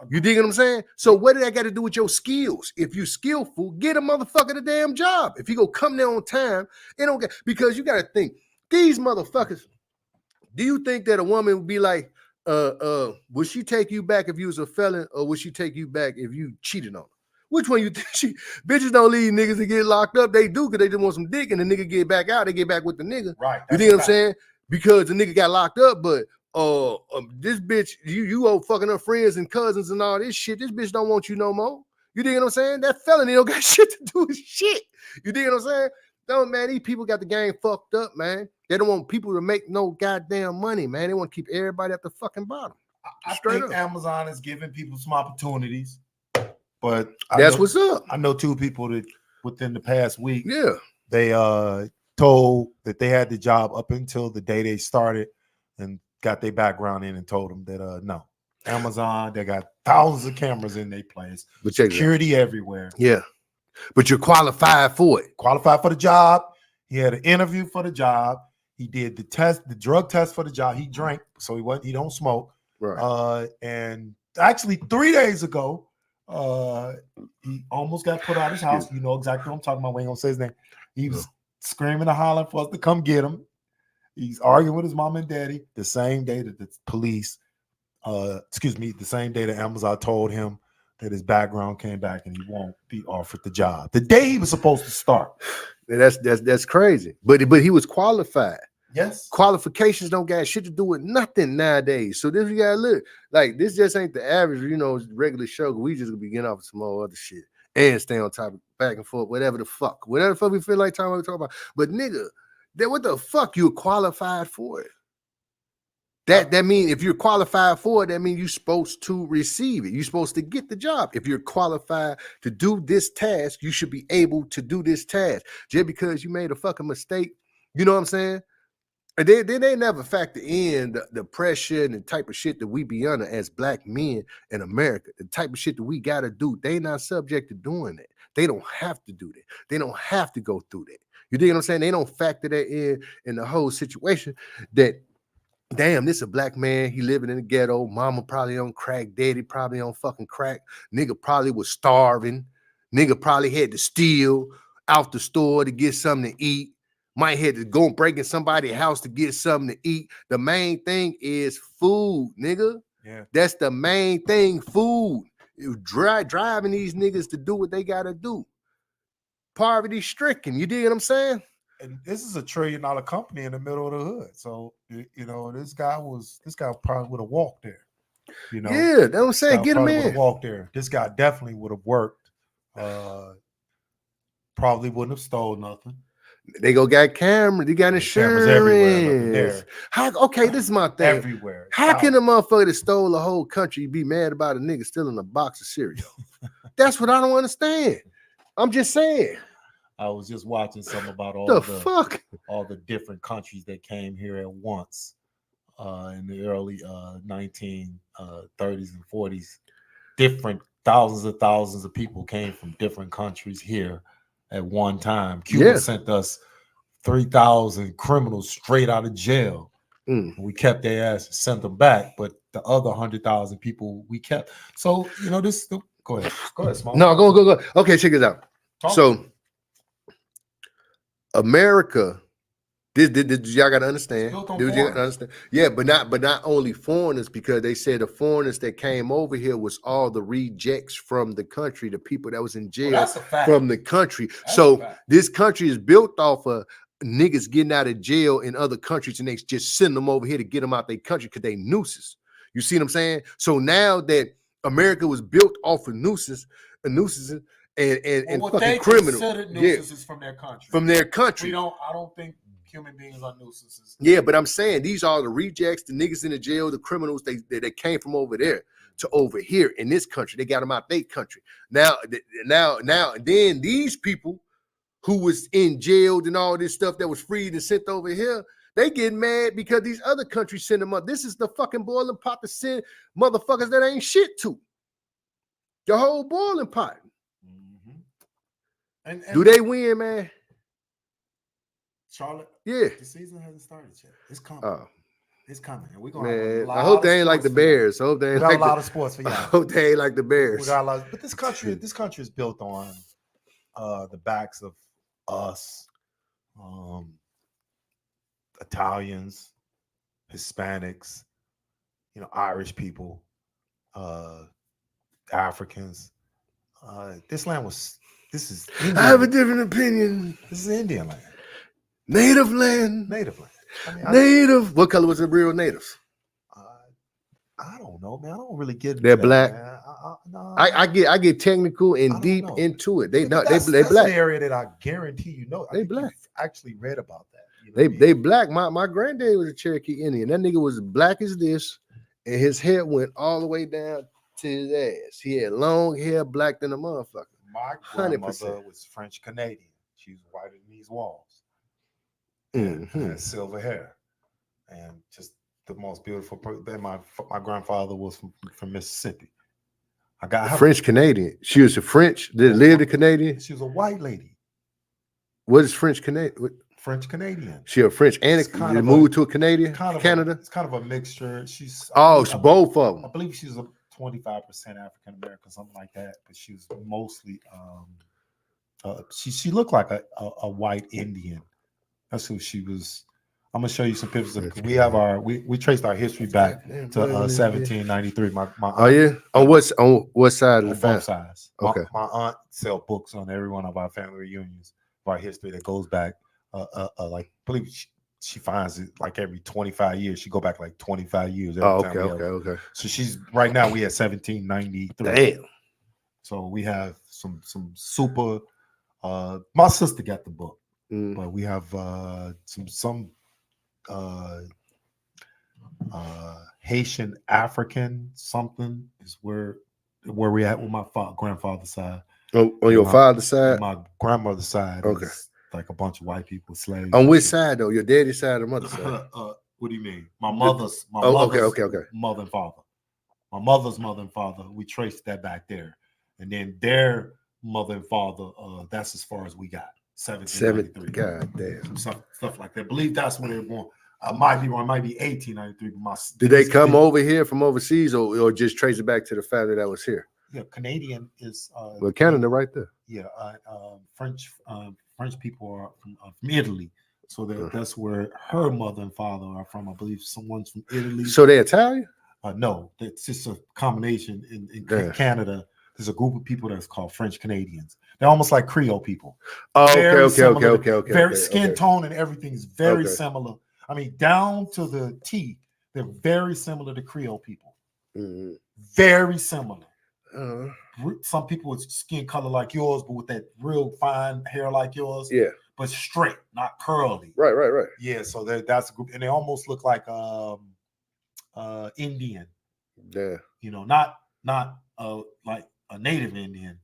You dig what I'm saying? So what did that got to do with your skills? If you skillful, get a motherfucker the damn job. If you go come there on time, it don't get, because you got to think, these motherfuckers, do you think that a woman would be like, would she take you back if you was a felon, or would she take you back if you cheated on her? Which one you think bitches don't leave niggas to get locked up? They do, because they just want some dick, and the nigga get back out, they get back with the nigga. Right. You think what I'm saying? Because the nigga got locked up, but this bitch, you old fucking her friends and cousins and all this shit. This bitch don't want you no more. You dig what I'm saying? That felony don't got shit to do with shit. You dig what I'm saying? No, man, these people got the game fucked up, man. They don't want people to make no goddamn money, man. They want to keep everybody at the fucking bottom. I Straight think up. Amazon is giving people some opportunities, but That's what's up. I know two people that within the past week, Yeah. they told that they had the job up until the day they started and got their background in and told them that no. Amazon, they got thousands of cameras in their place, But check it out. security everywhere. Yeah. But you're qualified for it. Qualified for the job. He had an interview for the job. He did the test, the drug test for the job. He drank, so he don't smoke. Right. And actually 3 days ago, he almost got put out of his house. You know exactly what I'm talking about. We ain't gonna say his name. He was screaming and hollering for us to come get him. He's arguing with his mom and daddy the same day that the police, the same day that Amazon told him that his background came back and he won't be offered the job. The day he was supposed to start. That's crazy. But he was qualified. Yes. Qualifications don't got shit to do with nothing nowadays. So this you gotta look like this just ain't the average, regular show. We just gonna be getting off of some more other shit and stay on top of back and forth, whatever the fuck we feel like talking about. But nigga, then what the fuck you qualified for it? That means if you're qualified for it, that means you're supposed to receive it. You're supposed to get the job. If you're qualified to do this task, you should be able to do this task. Just because you made a fucking mistake, you know what I'm saying? And they never factor in the pressure and the type of shit that we be under as black men in America. The type of shit that we gotta do. They not subject to doing that. They don't have to do that. They don't have to go through that. You dig what I'm saying? They don't factor that in the whole situation that, damn, this a black man. He living in the ghetto. Mama probably on crack. Daddy probably on fucking crack. Nigga probably was starving. Nigga probably had to steal out the store to get something to eat. Might have to go break in somebody's house to get something to eat. The main thing is food, nigga. Yeah. That's the main thing, food. You driving these niggas to do what they gotta do. Poverty stricken. You dig what I'm saying? And this is $1 trillion company in the middle of the hood. So this guy probably would have walked there. Yeah, that's what I'm saying. Get him in. Walked there. This guy definitely would have worked. Probably wouldn't have stole nothing. They got cameras. They got insurance. Cameras everywhere. Okay, this is my thing. Everywhere. How can a motherfucker that stole the whole country be mad about a nigga stealing a box of cereal? That's what I don't understand. I'm just saying. I was just watching something about all the different countries that came here at once in the early 1930s and 40s. Different thousands of people came from different countries here at one time. Cuba sent us 3,000 criminals straight out of jail. We kept their ass, sent them back, but the other 100,000 people we kept. So this. Go ahead, Small. No, go. Okay, check this out. Talk. So, America, this y'all gotta understand. Yeah, but not only foreigners, because they said the foreigners that came over here was all the rejects from the country, the people that was in jail from the country. So this country is built off of niggas getting out of jail in other countries, and they just send them over here to get them out their country because they nooses. You see what I'm saying? So now that America was built off of nuisances and fucking criminals. Nuisances from their country. From their country. I don't think human beings are nuisances. Yeah, but I'm saying these are the rejects, the niggas in the jail, the criminals. They came from over there to over here in this country. They got them out their country. Now, then these people who was in jail and all this stuff that was freed and sent over here, they get mad because these other countries send them up. This is the fucking boiling pot to send motherfuckers that ain't shit to. The whole boiling pot. Mm-hmm. And do they win, man? Charlotte? Yeah. The season hasn't started yet. It's coming. It's coming. And we're gonna have a Man, lot I hope of they ain't like the sports for y'all. Bears. I hope they We ain't got like a lot the, of sports for I y'all. hope they ain't like the We Bears. got a lot, but this country is built on the backs of us, Italians, Hispanics, Irish people, Africans. This is I have a Indian. different opinion. This is Indian land, Native land. native land. I mean, Native. What color was the real natives? I don't know, man. I don't really get into They're that, black. man. No. I get technical I and don't deep know. into it. They Yeah, no, but they that's an black. area that I guarantee you know. I They think black. you've actually read about that. You know They what I mean? black. My granddad was a Cherokee Indian. That nigga was black as this, and his hair went all the way down to his ass. He had long hair, black than a motherfucker. My 100%. grandmother was French Canadian. She was whiter than these walls. And had silver hair, and just the most beautiful. Then my grandfather was from Mississippi. I got her. French Canadian. She was a French. Did live the Canadian? She was a white lady, What is French Canadian? French Canadian. She a French and It's kind of moved to a Canadian, Kind of Canada. it's kind of a mixture. She's It's both of I them. believe she's a 25% African American, something like that. But she was mostly she looked like a white Indian. That's who she was. I'm gonna show you some pictures. We have we traced our history back to 1793. My Oh yeah. On what side of the on family? both sides. Okay. My aunt sell books on every one of our family reunions of our history that goes back. Like I believe she finds it like every 25 years. She go back like 25 years. Every time we have- Okay. So she's right now. We at 1793. Damn. So we have some super. My sister got the book. Mm. But we have some Haitian African something is where we at with my grandfather's side. On your father's side? My grandmother's side Okay. is like a bunch of white people, slaves. On which side though? Your daddy's side or mother's side? What do you mean? My mother's Okay. mother and father. My mother's mother and father, we traced that back there. And then their mother and father, that's as far as we got. 1793. God damn. Stuff like that. I believe that's when they were born. I might be wrong. It might be 1893. But Did they come over here from overseas or just trace it back to the family that was here? Yeah, Canadian is. Well, Canada right there. Yeah, French people are from Italy, so that's where her mother and father are from. I believe someone's from Italy. So they're Italian? No, it's just a combination in Canada. There's a group of people that's called French Canadians. They're almost like Creole people. Oh, Very okay. similar. Very skin tone and everything is very Okay. similar. I mean, down to the T, they're very similar to Creole people. Mhm. Very similar. Uh, Some people with skin color like yours, but with that real fine hair like yours. yeah. But straight, not curly. Right. Yeah, so that's a group, and they almost look like Indian. Yeah. Not like a native Indian,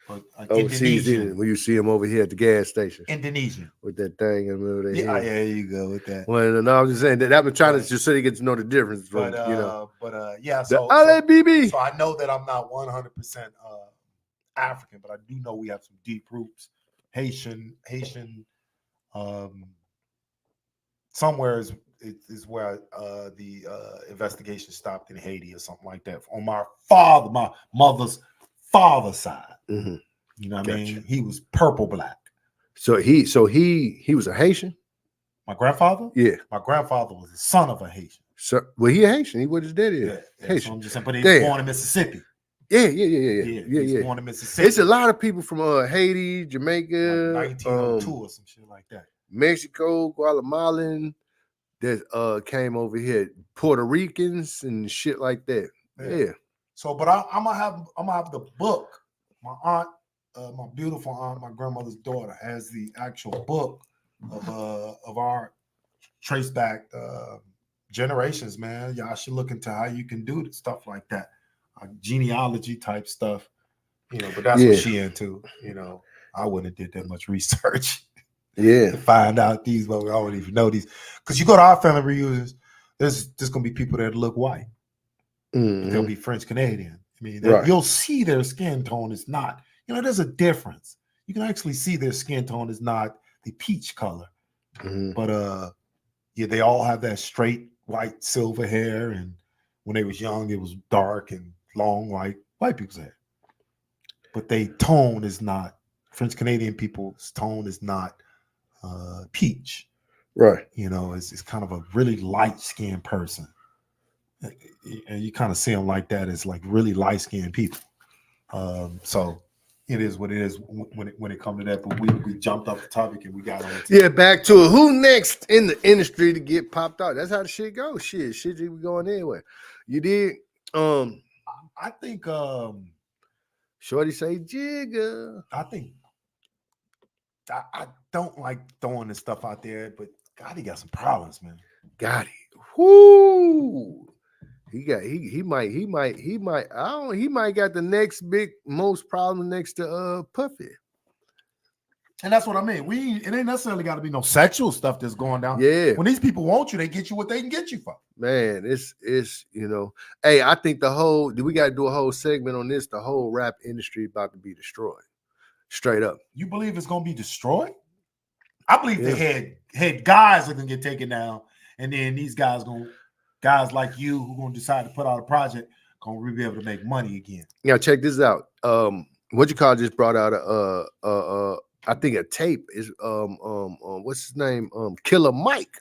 but Overseas, Indonesian. when you see them over here at the gas station Indonesian. with that thing in the middle of their Yeah, head. there you go with that. Well, no, I'm just saying that I've been trying to just so you get to know the difference from, But yeah, the so LABB. I know that I'm not 100% African, but I do know we have some deep roots. Haitian. Somewhere is where the investigation stopped in Haiti or something like that. On my mother's father's side. Mhm. You know what I Gotcha. mean? He was purple black. So he was a Haitian? My grandfather? Yeah. My grandfather was the son of a Haitian. So well, he a Haitian. He what his daddy is. So Haitian. I'm just saying, but he was Damn. born in Mississippi. Yeah. He was born in Mississippi. It's a lot of people from Haiti, Jamaica, like 1902 or some shit like that. Mexico, Guatemalan that came over here, Puerto Ricans and shit like that. Yeah. So, but I'm gonna have the book. My aunt, my beautiful aunt, my grandmother's daughter, has the actual book of our trace back generations. Man, y'all should look into how you can do stuff like that, genealogy type stuff. But that's what she into. I wouldn't have did that much research. Yeah. To find out these, but I don't even know these. Because you go to our family reunions, there's just gonna be people that look white. Mhm. They'll be French Canadian. I mean, Right. you'll see their skin tone is not. There's a difference. You can actually see their skin tone is not the peach color, Mhm. but yeah, they all have that straight white silver hair, and when they was young, it was dark and long like white people's hair. But they tone is not French Canadian people's tone is not peach. Right. You know, it's kind of a really light skinned person, and you kind of see them like that as like really light skinned people. So it is what it is when it comes to that. But we jumped off the topic and we got on. Yeah, back to it. Who next in the industry to get popped out? That's how the shit goes. Shit we going anywhere. You did. I think. Shorty say Jigga. I don't like throwing this stuff out there, but God, he got some problems, man. Got it. Whoo. He might got the next big most problem next to Puffy. And that's what I mean. It ain't necessarily got to be no sexual stuff that's going down. Yeah. When these people want you, they get you what they can get you for. Man, it's hey, I think we got to do a whole segment on this. The whole rap industry about to be destroyed. Straight up. You believe it's gonna be destroyed? I believe the head guys are gonna get taken down, and then these guys like you who gonna decide to put out a project gonna really be able to make money again. Now check this out. What you call just brought out I think a tape is what's his name? Killer Mike.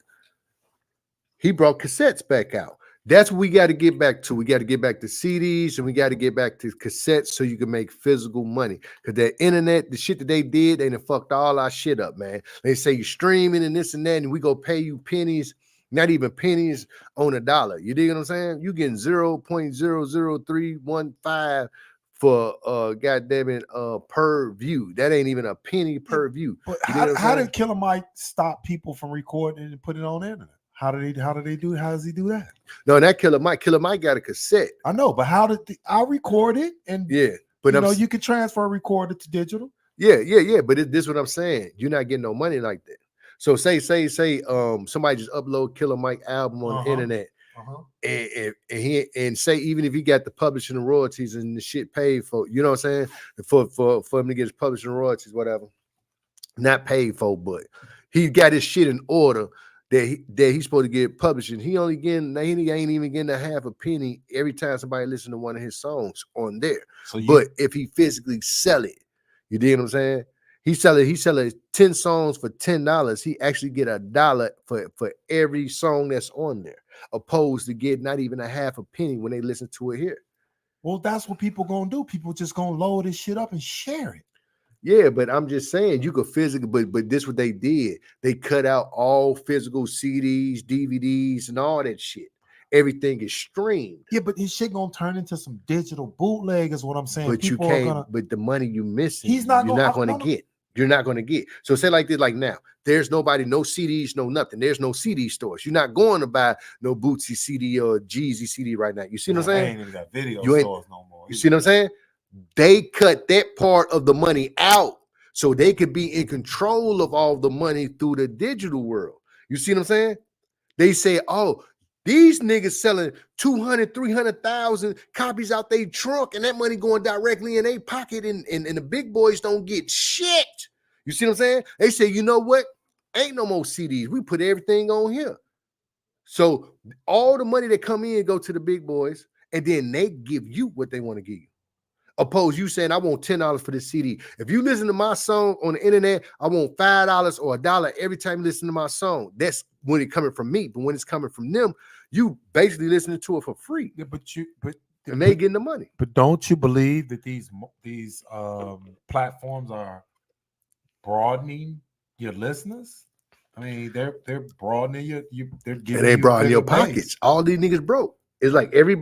He brought cassettes back out. That's what we got to get back to. We got to get back to CDs and we got to get back to cassettes so you can make physical money. Because that internet, the shit that they did, they done fucked all our shit up, man. They say you're streaming and this and that, and we go pay you pennies, not even pennies on a dollar. You dig what I'm saying? You getting 0.00315 for goddamn it per view. That ain't even a penny per view. But how did Killer Mike stop people from recording and putting it on the internet? How does he do that? No, that Killer Mike got a cassette. I know, but how did I record it? And but you can transfer a recorder to digital. Yeah. But this is what I'm saying. You're not getting no money like that. So say somebody just upload Killer Mike album on the internet. And say even if he got the publishing and royalties and the shit paid for, you know what I'm saying? For him to get his publishing royalties, whatever. Not paid for, but he got his shit in order. That he's supposed to get publishing. He ain't even getting a half a penny every time somebody listen to one of his songs on there. But if he physically sell it, you dig what I'm saying? He sell it 10 songs for $10. He actually get $1 for every song that's on there, opposed to get not even a half a penny when they listen to it here. Well, that's what people gonna do. People just gonna load this shit up and share it. Yeah, but I'm just saying you could physically, but this what they did. They cut out all physical CDs, DVDs, and all that shit. Everything is streamed. Yeah, but this shit gonna turn into some digital bootleg, is what I'm saying. But people you can't. But the money you missing, you're not gonna get. You're not gonna get. So say like this, like now, there's nobody, no CDs, no nothing. There's no CD stores. You're not going to buy no Bootsy CD or Jeezy CD right now. You see what I'm saying? Ain't even got video stores no more. You see what I'm saying? They cut that part of the money out so they could be in control of all the money through the digital world. You see what I'm saying? They say, oh, these niggas selling 200, 300,000 copies out their trunk and that money going directly in their pocket and the big boys don't get shit. You see what I'm saying? They say, you know what? Ain't no more CDs. We put everything on here. So all the money that come in go to the big boys and then they give you what they want to give you. Oppose you saying, I want $10 for this CD. If you listen to my song on the internet, I want $5 or $1 every time you listen to my song. That's when it's coming from me. But when it's coming from them, you basically listening to it for free. Yeah, and they getting the money. But don't you believe that these platforms are broadening your listeners? I mean, they're broadening they're giving and they broaden your pockets. Base. All these niggas broke. It's like every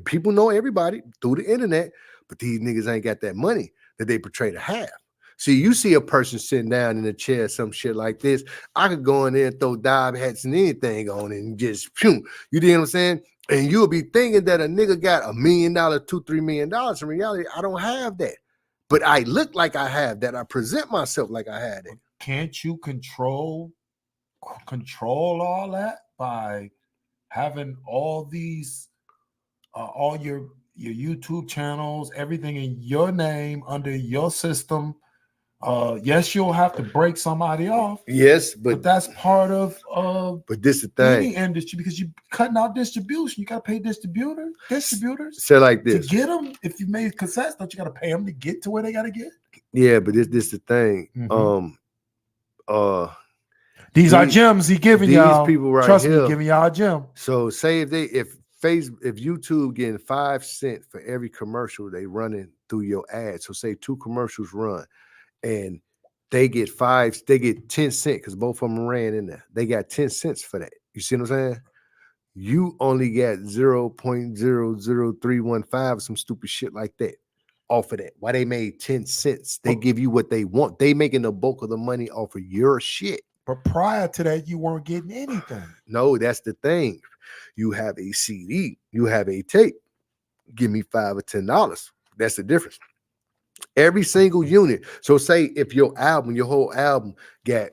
people know everybody through the internet. But these niggas ain't got that money that they portray to have. See, you see a person sitting down in a chair, some shit like this. I could go in there and throw dive hats and anything on it and just, you know what I'm saying? And you'll be thinking that a nigga got $1 million, $2-3 million. In reality, I don't have that. But I look like I have that. I present myself like I had it. Can't you control all that by having all these, all your YouTube channels, everything in your name under your system, Yes, you'll have to break somebody off, Yes, but that's part of but this the any thing. industry because you're cutting out distribution. You got to pay distributors Say like to this. get them. If you made cassettes, don't you got to pay them to get to where they got to get? Yeah, but this the thing. These are gems he giving these y'all. people right Trust here. me, giving y'all a gem. So say if YouTube getting 5 cents for every commercial they running through your ad. So say 2 commercials run and they get 10 cents because both of them ran in there. They got 10 cents for that. You see what I'm saying? You only got 0.00315, some stupid shit like that off of that. Why they made 10 cents? They give you what they want. They making the bulk of the money off of your shit. But prior to that, you weren't getting anything. No, that's the thing. You have a CD, you have a tape. Give me $5 or $10. That's the difference. Every single unit. So say if your whole album got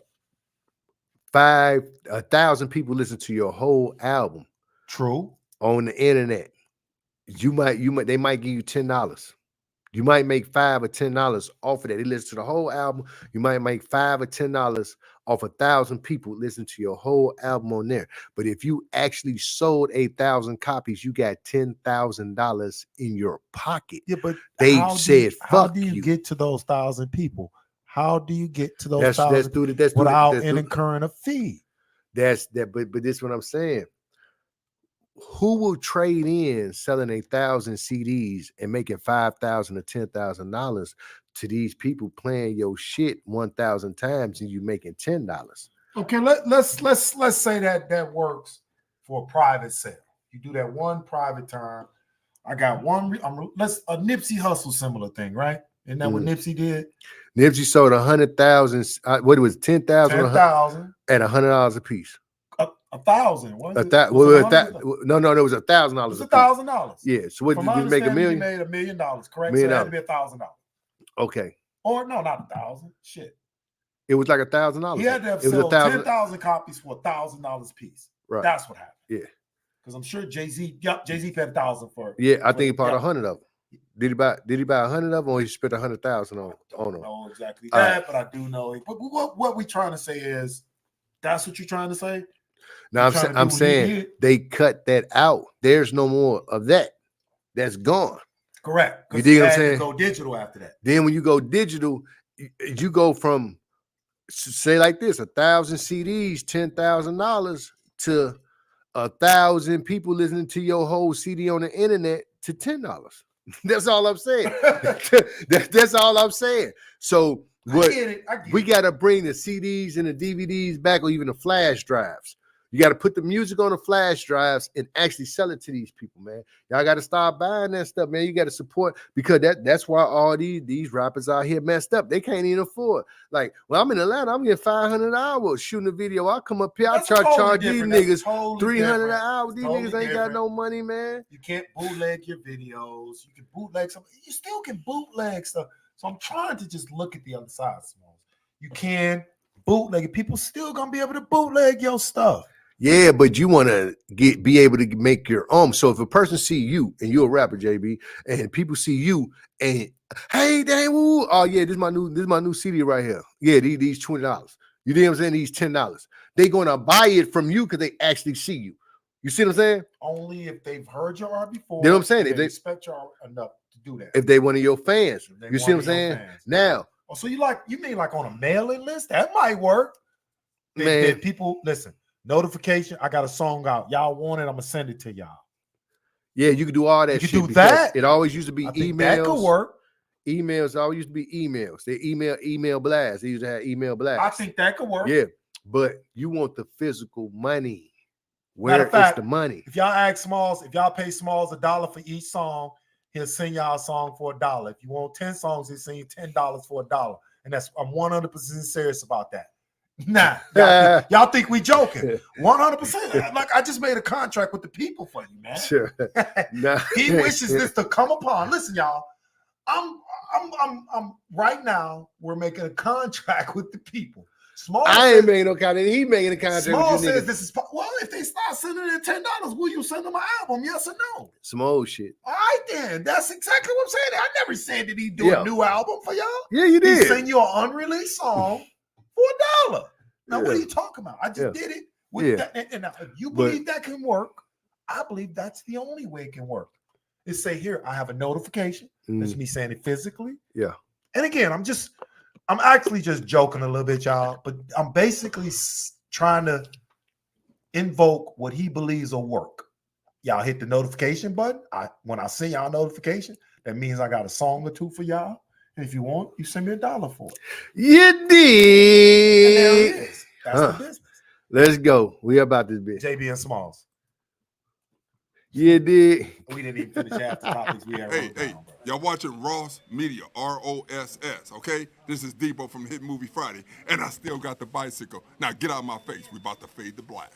1,000 people listen to your whole album. True. On the internet, they might give you $10. You might make $5 or $10 off of that. They listen to the whole album. You might make $5 or $10 off 1,000 people listen to your whole album on there. But if you actually sold 1,000 copies, you got $10,000 in your pocket. Yeah, but they said, how do you get to those 1,000 people? How do you get to those 1,000 without incurring a fee? That's that. But this is what I'm saying. Who will trade in selling 1,000 CDs and making $5,000 or $10,000 to these people playing your shit 1,000 times and you making $10? Okay, let's say that works for a private sale. You do that one private time. I got one. A Nipsey Hussle similar thing, right? Isn't that what Nipsey did? Nipsey sold 100,000. What it was 10,000 at $100 a piece. 1,000. No, there was $1,000. It's $1,000. Yeah. So what did you make $1 million? You made $1 million, correct? $1 million. So it had to be $1,000. Okay. Or no, not 1,000. Shit. It was like $1,000. He had to have sold 10,000 copies for $1,000 a piece. Right. That's what happened. Yeah. Because I'm sure Jay-Z paid 1,000 for it. Yeah, I think he bought 100 of them. Did he buy 100 of them, or he spent 100,000 on them? I don't know exactly that, but I do know it. But what we trying to say is, that's what you're trying to say. Now I'm saying they cut that out. There's no more of that. That's gone. Correct. You dig what I'm saying? Go digital after that. Then when you go digital, you go from say like this: 1,000 CDs, $10,000 to 1,000 people listening to your whole CD on the internet to $10. That's all I'm saying. That's all I'm saying. So what we got to bring the CDs and the DVDs back, or even the flash drives. You got to put the music on the flash drives and actually sell it to these people, man. Y'all got to start buying that stuff, man. You got to support, because that's why all these rappers out here messed up. They can't even afford. Like, well, I'm in Atlanta, I'm getting $500 an hour shooting a video. I come up here, I charge these niggas $300 an hour. These niggas ain't got no money, man. You can't bootleg your videos. You can bootleg something. You still can bootleg stuff. So I'm trying to just look at the other side, Smalls. You can bootleg it. People still gonna be able to bootleg your stuff. Yeah, but you want to be able to make your own. So if a person see you and you're a rapper, JB, and people see you and hey, dang, woo, oh yeah, this is my new CD right here. Yeah, these $20. You know what I'm saying? These $10. They're gonna buy it from you because they actually see you. You see what I'm saying? Only if they've heard your art before. You know what I'm saying? If they respect your art enough to do that. If they one of your fans, you see what I'm saying? Now, oh, so you mean like on a mailing list? That might work. Man, people listen. Notification, I got a song out. Y'all want it, I'm gonna send it to y'all. Yeah, you can do all that. You can do that. It always used to be emails. That could work. Emails always used to be emails. They email blasts. They used to have email blasts. I think that could work. Yeah, but you want the physical money. Where is the money? If y'all ask Smalls, if y'all pay Smalls $1 for each song, he'll send y'all a song for $1. If you want 10 songs, he'll send you $10 for $1. And I'm 100% serious about that. Nah, y'all think we joking? 100%. Like, I just made a contract with the people for you, man. Sure. Nah. He wishes this to come upon. Listen, y'all. I'm right now. We're making a contract with the people. Small I ain't says, making no contract. He making a contract Small with you says niggas. this is well. If they start sending in $10, will you send them an album? Yes or no? Some old shit. All right, then. That's exactly what I'm saying. I never said that he do Yeah. a new album for y'all. Yeah, you He did. send you an unreleased song for $1. Now, what are Yeah. you talking about? I just Yeah. did it. With Yeah. that, and now, if you But- believe that can work, I believe that's the only way it can work. Is say here, I have a notification. That's Mm, me saying it physically. Yeah. And again, I'm actually just joking a little bit, y'all, but I'm basically trying to invoke what he believes will work. Y'all hit the notification button. When I send y'all a notification, that means I got a song or two for y'all. And if you want, you send me $1 for it. You And there it did. is. That's Huh. the business. Let's go. We about this bitch. JB and Smalls. You did. We didn't even finish half the topics we had Hey, wrote hey, down, bro. y'all watching Ross Media, ROSS, okay? This is Debo from Hit Movie Friday, and I still got the bicycle. Now get out of my face. We about to fade to black.